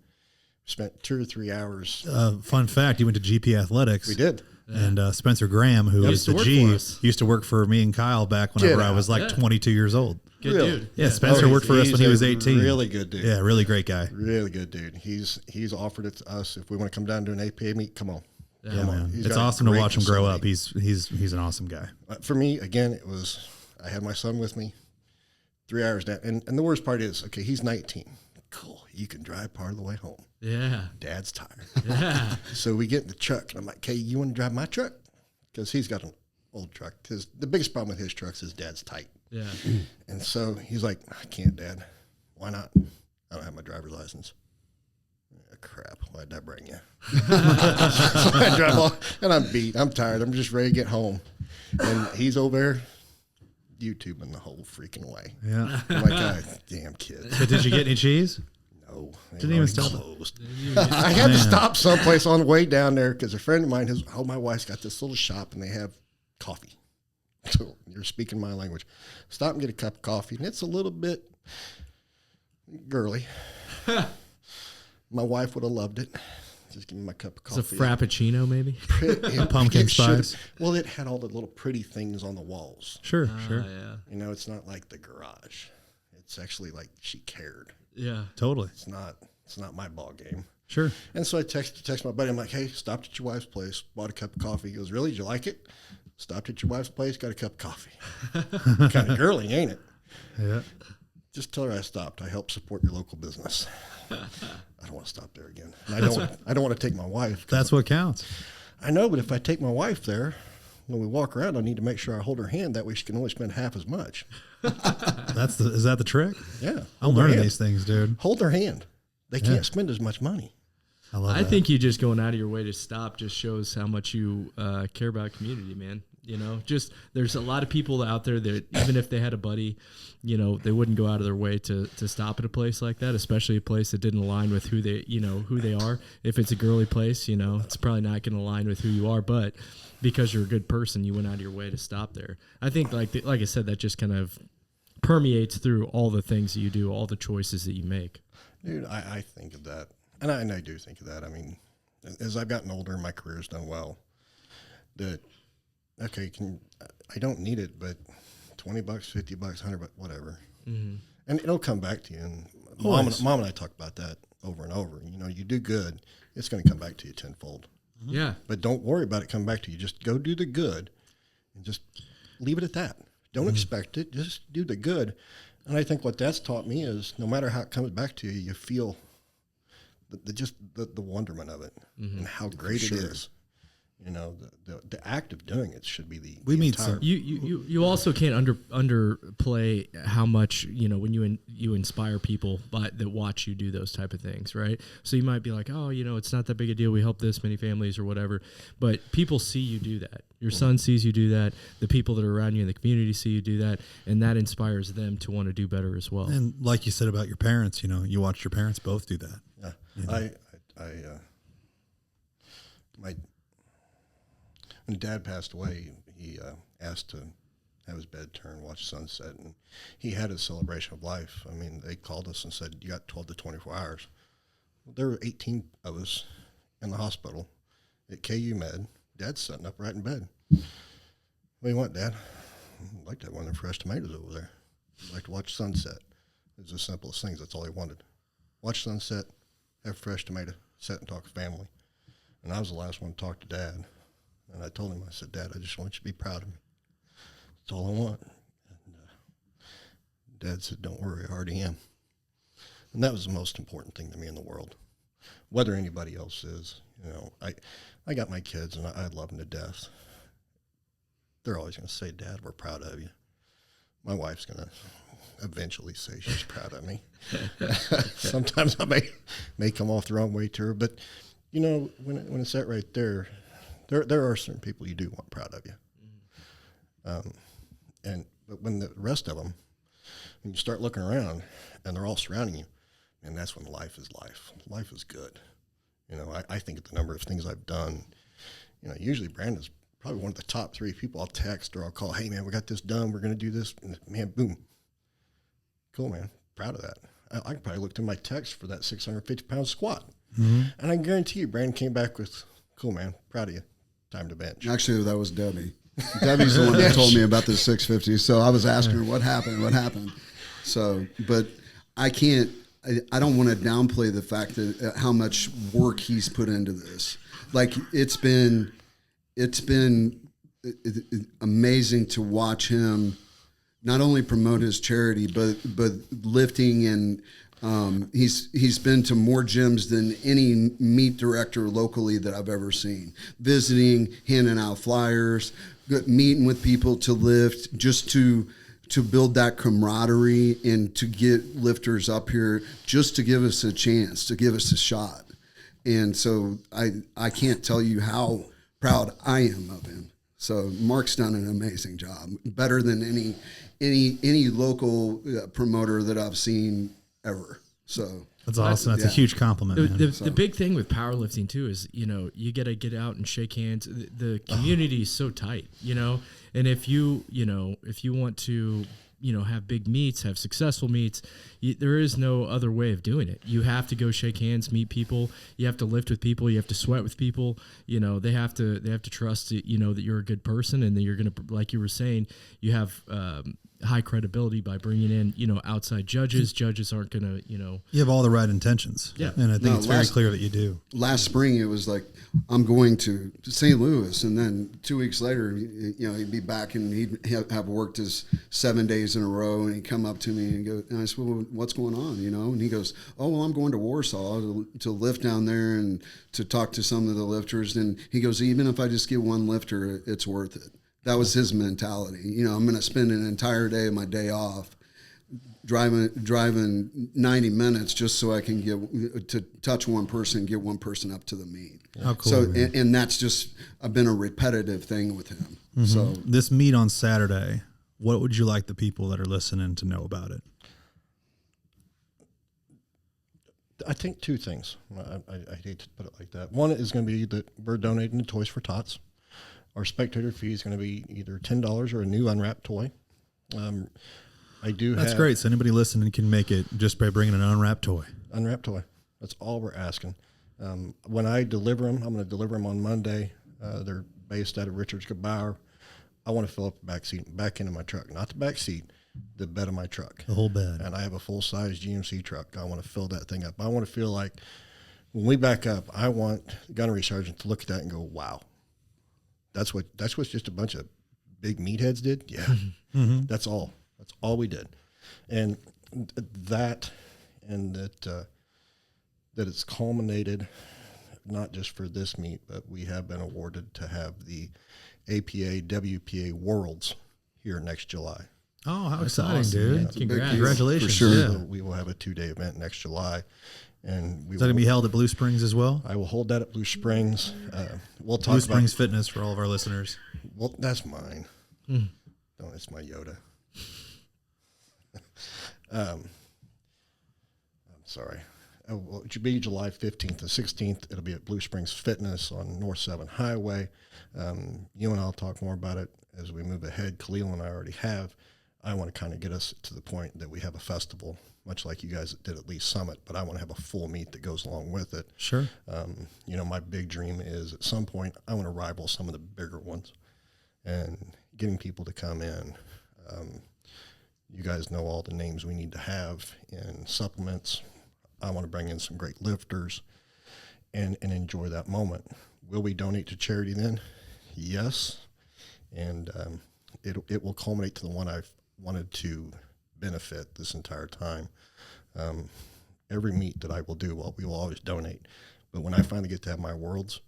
Spent 2 or 3 hours. Fun fact, you went to GP Athletics. We did. And Spencer Graham, who is the G, used to work for me and Kyle back whenever I was like 22 years old. Good dude. Yeah, Spencer worked for us when he was 18. Really good dude. Yeah, really great guy. Really good dude. He's offered it to us. If we want to come down to an APA meet, come on. Yeah, man. It's awesome to watch him grow up. He's an awesome guy. For me, again, it was, I had my son with me, 3 hours down. And the worst part is, okay, he's 19. Cool. You can drive part of the way home. Yeah. Dad's tired. Yeah. So we get in the truck, and I'm like, hey, you want to drive my truck? Because he's got an old truck. The biggest problem with his trucks is Dad's tight. Yeah. And so he's like, I can't, Dad. Why not? I don't have my driver's license. Crap. Why'd that bring you? So I drive off, and I'm beat. I'm tired. I'm just ready to get home. And he's over there YouTubing the whole freaking way. Yeah. I'm like, God, damn kid. But did you get any cheese? No. Didn't even stop. Closed. I had to stop someplace on the way down there because a friend of mine, my wife's got this little shop and they have coffee. So you're speaking my language. Stop and get a cup of coffee. And it's a little bit girly. My wife would have loved it. Just give me my cup of coffee. It's a frappuccino, maybe? Pumpkin spice. Well, it had all the little pretty things on the walls. Sure. Yeah. It's not like the garage. It's actually like she cared. Yeah. Totally. It's not my ball game. Sure. And so I text my buddy. I'm like, hey, stopped at your wife's place, bought a cup of coffee. He goes, really? Did you like it? Stopped at your wife's place, got a cup of coffee. Kind of girly, ain't it? Yeah. Just tell her I stopped. I help support your local business. I don't want to stop there again. And I don't want to take my wife. That's what counts. I know, but if I take my wife there, when we walk around, I need to make sure I hold her hand. That way she can only spend half as much. Is that the trick? Yeah. I'm learning these things, dude. Hold their hand. They can't spend as much money. I think you just going out of your way to stop just shows how much you care about community, man. Just there's a lot of people out there that even if they had a buddy, they wouldn't go out of their way to stop at a place like that, especially a place that didn't align with who they are. If it's a girly place, it's probably not going to align with who you are, but because you're a good person, you went out of your way to stop there. I think like I said, that just kind of permeates through all the things that you do, all the choices that you make. Dude, I think of that. And I do think of that. I mean, as I've gotten older, my career's done well. I don't need it, but $20, $50, $100, whatever. Mm-hmm. And it'll come back to you. And Mom and I talk about that over and over. You do good, it's going to come back to you tenfold. Yeah. But don't worry about it coming back to you. Just go do the good and just leave it at that. Don't expect it. Just do the good. And I think what that's taught me is no matter how it comes back to you, you feel the wonderment of it and how great it is. You know, the act of doing it should be the entire. You also can't underplay how much, you know, when you inspire people that watch you do those type of things, right? So you might be like, oh, you know, it's not that big a deal. We help this many families or whatever, but people see you do that. Your son sees you do that. The people that are around you in the community see you do that, and that inspires them to want to do better as well. And like you said about your parents, you know, you watched your parents both do that. Yeah, you know? When Dad passed away, he asked to have his bed turned, watch sunset, and he had his celebration of life. I mean, they called us and said, you got 12 to 24 hours. Well, there were 18 of us in the hospital at KU Med. Dad's sitting up right in bed. What do you want, Dad? I'd like to have one of them fresh tomatoes over there. I'd like to watch sunset. It was the simplest things. That's all he wanted. Watch sunset, have fresh tomato, sit and talk to family. And I was the last one to talk to Dad. And I told him, I said, Dad, I just want you to be proud of me. That's all I want. And Dad said, don't worry, I already am. And that was the most important thing to me in the world. Whether anybody else is, you know, I got my kids and I love them to death. They're always going to say, Dad, we're proud of you. My wife's going to eventually say she's proud of me. Sometimes I may come off the wrong way to her, but you know, when it's that right there, there are certain people you do want proud of you. But when the rest of them, when you start looking around and they're all surrounding you, and that's when life is life. Life is good. You know, I think of the number of things I've done. You know, usually Brandon's probably one of the top 3 people I'll text or I'll call, hey man, we got this done. We're going to do this. And man, boom. Cool, man. Proud of that. I can probably look through my text for that 650-pound squat. And I guarantee you, Brandon came back with, cool, man. Proud of you. Time to bench. Actually, that was Debbie. Debbie's the one that told me about the 650. So I was asking her what happened. So, but I don't want to downplay the fact that how much work he's put into this. Like it's been amazing to watch him not only promote his charity, but lifting and he's been to more gyms than any meet director locally that I've ever seen. Visiting, handing out flyers, meeting with people to lift, just to build that camaraderie and to get lifters up here just to give us a chance, to give us a shot. And so I can't tell you how proud I am of him. So Mark's done an amazing job, better than any local promoter that I've seen ever. So that's awesome. That's a huge compliment. The big thing with powerlifting too is, you know, you got to get out and shake hands. The community is so tight, you know, and if you want to, you know, have big meets, have successful meets, there is no other way of doing it. You have to go shake hands, meet people. You have to lift with people. You have to sweat with people. You know, they have to trust, you know, that you're a good person and that you're going to, like you were saying, you have high credibility by bringing in, you know, outside judges. Judges aren't going to, you know. You have all the right intentions. Yeah. And I think it's very clear that you do. Last spring, it was like, I'm going to St. Louis. And then 2 weeks later, you know, he'd be back and he'd have worked his 7 days in a row. And he'd come up to me and go, and I said, well, what's going on? You know? And he goes, oh, well, I'm going to Warsaw to lift down there and to talk to some of the lifters. And he goes, even if I just get one lifter, it's worth it. That was his mentality. You know, I'm going to spend an entire day of my day off driving 90 minutes just so I can get to touch one person, get one person up to the meet. How cool. So, and that's just been a repetitive thing with him. Mm-hmm. So this meet on Saturday, what would you like the people that are listening to know about it? I think 2 things. I hate to put it like that. One is going to be that we're donating to Toys for Tots. Our spectator fee is going to be either $10 or a new unwrapped toy. That's great. So anybody listening can make it just by bringing an unwrapped toy. Unwrapped toy. That's all we're asking. When I deliver them, I'm going to deliver them on Monday. They're based out of Richards Gebauer. I want to fill up the back end of my truck, not the back seat, the bed of my truck. The whole bed. And I have a full-size GMC truck. I want to fill that thing up. I want to feel like when we back up, I want the gunnery sergeant to look at that and go, wow, that's what just a bunch of big meatheads did. Yeah. That's all we did. And that it's culminated not just for this meet, but we have been awarded to have the APA WPA Worlds here next July. Oh, how That's exciting, awesome, dude. man. Congrats. Congratulations. For sure. Yeah. So we will have a 2-day event next July. And Is that going to be held at Blue Springs as well? I will hold that at Blue Springs. We'll talk Blue Springs Fitness for all of our listeners. Well, that's mine. No, it's my Yoda. I'm sorry. Well, it should be July 15th and 16th. It'll be at Blue Springs Fitness on North 7 Highway. You and I'll talk more about it as we move ahead. Khalil and I already have. I want to kind of get us to the point that we have a festival, much like you guys did at Lee's Summit, but I want to have a full meet that goes along with it. Sure. My big dream is at some point I want to rival some of the bigger ones and getting people to come in. You guys know all the names we need to have in supplements. I want to bring in some great lifters and enjoy that moment. Will we donate to charity then? Yes. And it will culminate to the one I've wanted to benefit this entire time. Every meet that I will do, we will always donate. But when I finally get to have my worlds,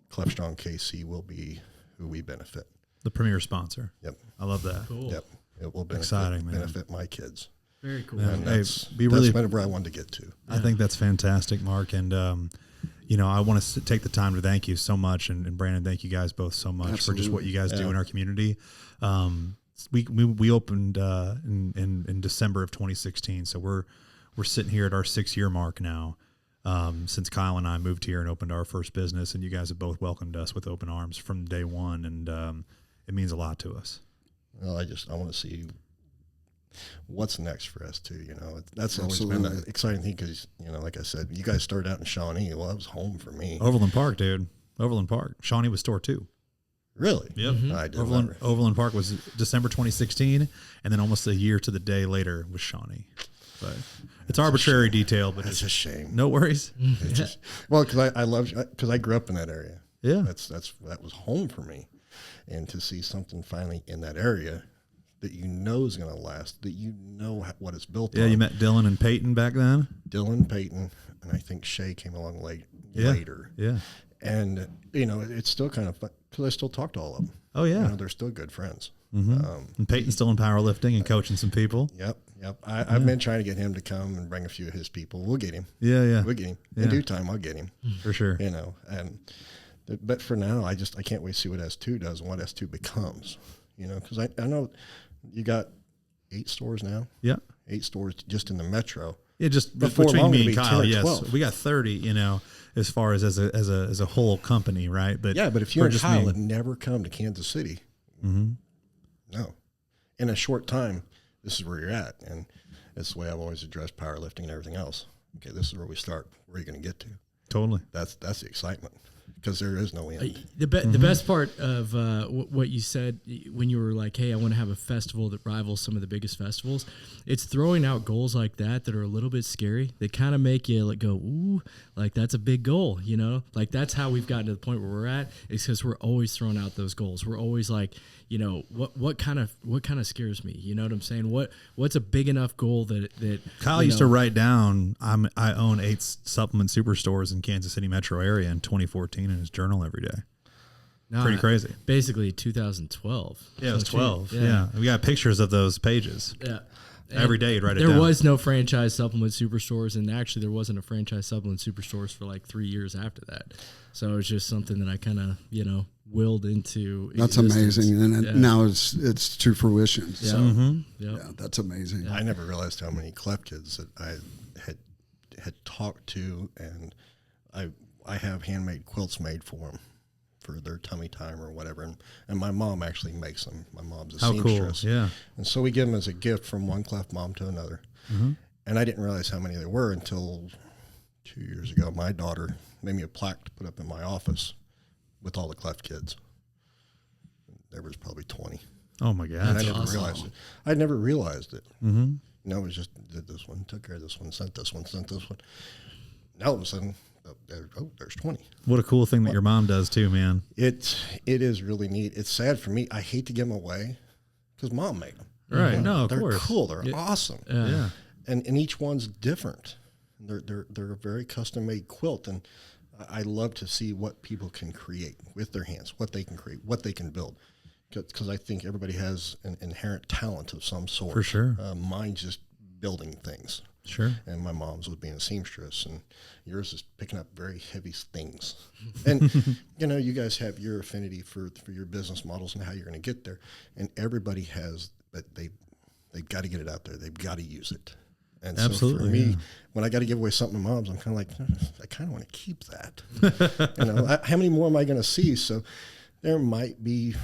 Cleft Strong KC will be who we benefit. The premier sponsor. Yep. I love that. Cool. Yep. It will Exciting, man. benefit my kids. Very cool. Yeah. And Hey, that's really- kind of where I wanted to get to. I think that's fantastic, Mark. And, I want to take the time to thank you so much. And Brandon, thank you guys both so much for just what you guys do in our community. We opened in December of 2016. So we're sitting here at our 6-year mark now. Since Kyle and I moved here and opened our first business, and you guys have both welcomed us with open arms from day one. And it means a lot to us. Well, I want to see what's next for us too. That's always been the exciting thing because, like I said, you guys started out in Shawnee. Well, that was home for me. Overland Park, dude. Overland Park. Shawnee was store 2. Really? Yep. I did. Overland Park was December 2016, and then almost a year to the day later was Shawnee. But it's arbitrary detail, but It's a shame. no worries. It's just, well, because I grew up in that area. Yeah. That was home for me, and to see something finally in that area that is going to last, that what it's built on. Yeah, you met Dylan and Peyton back then? Dylan, Peyton, and I think Shay came along later. Yeah. And, it's still kind of fun because I still talk to all of them. Oh, yeah. They're still good friends. And Peyton's still in powerlifting and coaching some people. Yep. I've been trying to get him to come and bring a few of his people. We'll get him. Yeah. We'll get him. Yeah. In due time, I'll get him. For sure. But for now, I can't wait to see what S2 does and what S2 becomes. Because I know you got 8 stores now. Yeah. 8 stores just in the metro. Yeah, just Before between long, me it'll and be 10 Kyle, or yes. 12. We got 30, as far as a whole company, right? But Yeah, but if you for and just Kyle me- had never come to Kansas City, no. In a short time, this is where you're at. And it's the way I've always addressed powerlifting and everything else. Okay, this is where we start. Where are you going to get to? Totally. That's the excitement because there is no end. The best part of what you said when you were like, hey, I want to have a festival that rivals some of the biggest festivals, it's throwing out goals like that are a little bit scary. They kind of make you go, ooh, like that's a big goal, Like that's how we've gotten to the point where we're at, is because we're always throwing out those goals. We're always like, what kind of scares me? You know what I'm saying? What's a big enough goal that Kyle used to write down, I own 8 supplement superstores in Kansas City metro area in 2014 in his journal every day. Pretty crazy. Basically 2012. Yeah, it was 12. Yeah. Yeah. We got pictures of those pages. Yeah. Every day you'd write it There down. was no franchise supplement superstores, and actually there wasn't a franchise supplement superstores for like 3 years after that. So it's just something that I kind of, willed into That's existence. amazing. And now it's to fruition. Yeah. So, Yep. yeah, that's amazing. I never realized how many Cleft kids that I had talked to, and I have handmade quilts made for them for their tummy time or whatever. And my mom actually makes them. My mom's a How cool. seamstress. Yeah. And so we give them as a gift from one Cleft mom to another. And I didn't realize how many there were until 2 years ago. My daughter made me a plaque to put up in my office with all the Cleft kids. There was probably 20. Oh, my God. And I never realized it. I never realized it. It was just did this one, took care of this one, sent this one. Now all of a sudden, there's 20. What a cool thing that your mom does too, man. It is really neat. It's sad for me. I hate to give them away because Mom made them. Right. No, of they're course. cool. They're awesome. Yeah. And each one's different. They're a very custom made quilt, and I love to see what people can create with their hands, what they can create, what they can build. Because I think everybody has an inherent talent of some sort. For sure. Mine's just building things. Sure. And my mom's was being a seamstress, and yours is picking up very heavy things. And you guys have your affinity for your business models and how you're going to get there. And everybody has, but they've got to get it out there. They've got to use it. And absolutely, so for me, when I got to give away something to moms, I'm kind of like, I kind of want to keep that. How many more am I going to see? So there might be,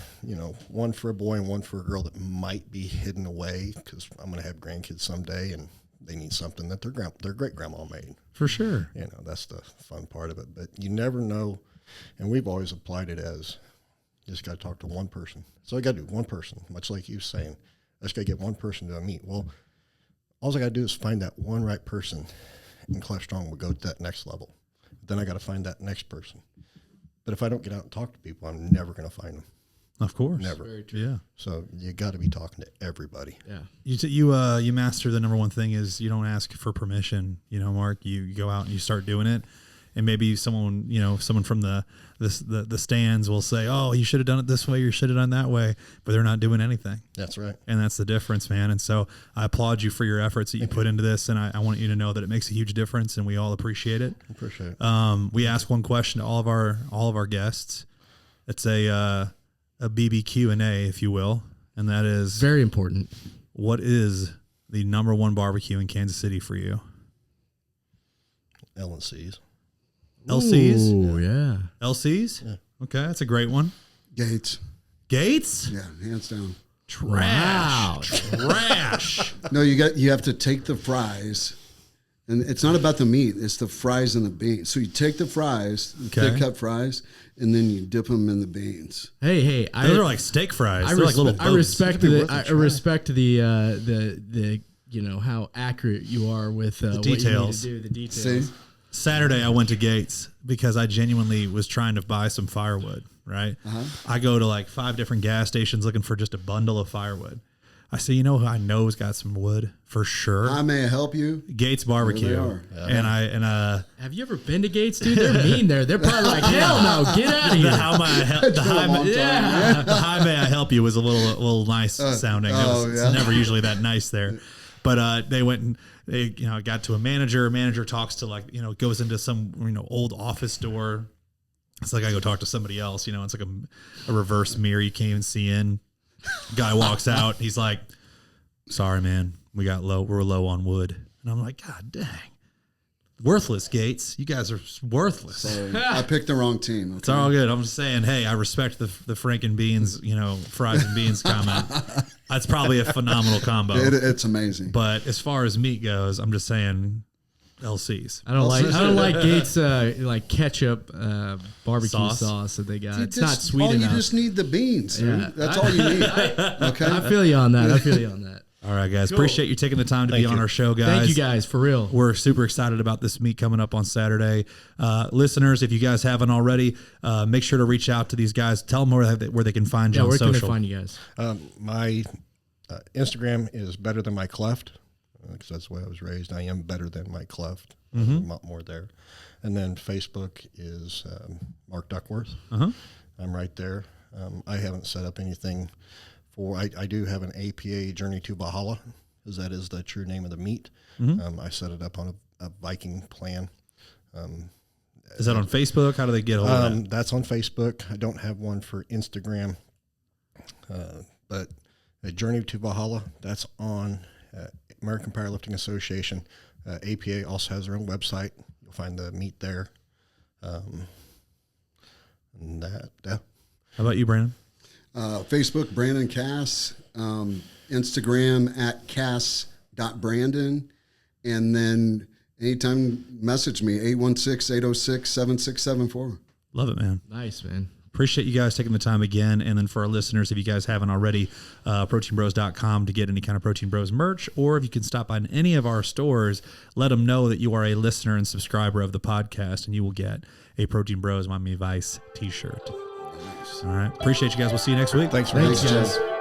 one for a boy and one for a girl that might be hidden away because I'm going to have grandkids someday, and they need something that their great grandma made. For sure. That's the fun part of it. But you never know, and we've always applied it as you just got to talk to one person. So I got to do one person, much like you saying, I just got to get one person to a meet. Well, all I got to do is find that one right person, and Cleft Strong will go to that next level. Then I got to find that next person. But if I don't get out and talk to people, I'm never going to find them. Of course. Never. Very true. Yeah. So you got to be talking to everybody. Yeah. You master the number one thing is you don't ask for permission. Mark, you go out and you start doing it. And maybe someone from the stands will say, "Oh, you should have done it this way. You should have done that way," but they're not doing anything. That's right. And that's the difference, man. And so I applaud you for your efforts that you put into this. And I want you to know that it makes a huge difference, and we all appreciate it. Appreciate it. We ask one question to all of our guests. It's a BBQ&A, if you will, and that is very important. What is the number one barbecue in Kansas City for you? L&C's. LC's? Oh, yeah. LC's? Yeah. Okay, that's a great one. Gates. Gates? Yeah, hands down. Trash. Trash. No, you have to take the fries, and it's not about the meat. It's the fries and the beans. So you take the fries, the thick cut fries, and then you dip them in the beans. Hey, those are like steak fries. They're like little boats. I respect the how accurate you are with the details. What you need to do, the details. See? Saturday, I went to Gates because I genuinely was trying to buy some firewood, right? I go to like 5 different gas stations looking for just a bundle of firewood. I say, who I know has got some wood for sure? I may help you. Gates Barbecue. And have you ever been to Gates, dude? They're mean there. They're probably like, hell no, get out of here. The hi may I help you was a little nice sounding. It's never usually that nice there. But they went and they got to a manager. A manager talks to goes into some old office door. It's like I go talk to somebody else. It's like a reverse mirror you can't even see in. Guy walks out. He's like, "Sorry, man, we're low on wood." And I'm like, "God dang, worthless Gates. You guys are worthless." Sorry, I picked the wrong team. Okay? It's all good. I'm just saying, hey, I respect the Frank and beans, fries and beans comment. That's probably a phenomenal combo. It's amazing. But as far as meat goes, I'm just saying, LC's. I don't like Gates like ketchup barbecue sauce that they got. It's not sweet enough. You just need the beans. Yeah. That's all you need. Okay. I feel you on that. All right, guys. Cool. Appreciate you taking the time to be on our show, guys. Thank you, guys, for real. We're super excited about this meet coming up on Saturday. Listeners, if you guys haven't already, make sure to reach out to these guys. Tell them where they can find you on social. Where can they find you guys? My Instagram is Better Than My Cleft, because that's the way I was raised. I am better than my Cleft. A lot more there. And then Facebook is Mark Duckworth. I'm right there. I haven't set up anything I do have an APA Journey to Valhalla, because that is the true name of the meet. I set it up on a Viking plan. Is that on Facebook? How do they get hold of that? That's on Facebook. I don't have one for Instagram, but a Journey to Valhalla, that's on American Powerlifting Association. APA also has their own website. You'll find the meet there. And How about you, Brandon? Facebook, Brandon Cass. Instagram at cass.brandon. And then anytime, message me, 816-806-7674. Love it, man. Nice, man. appreciate you guys taking the time again. And then for our listeners, if you guys haven't already, proteinbros.com to get any kind of Protein Bros merch, or if you can stop by in any of our stores, let them know that you are a listener and subscriber of the podcast, and you will get a Protein Bros Miami Vice t-shirt. Nice. All right. Appreciate you guys. We'll see you next week. Thanks for Thanks, having us. guys.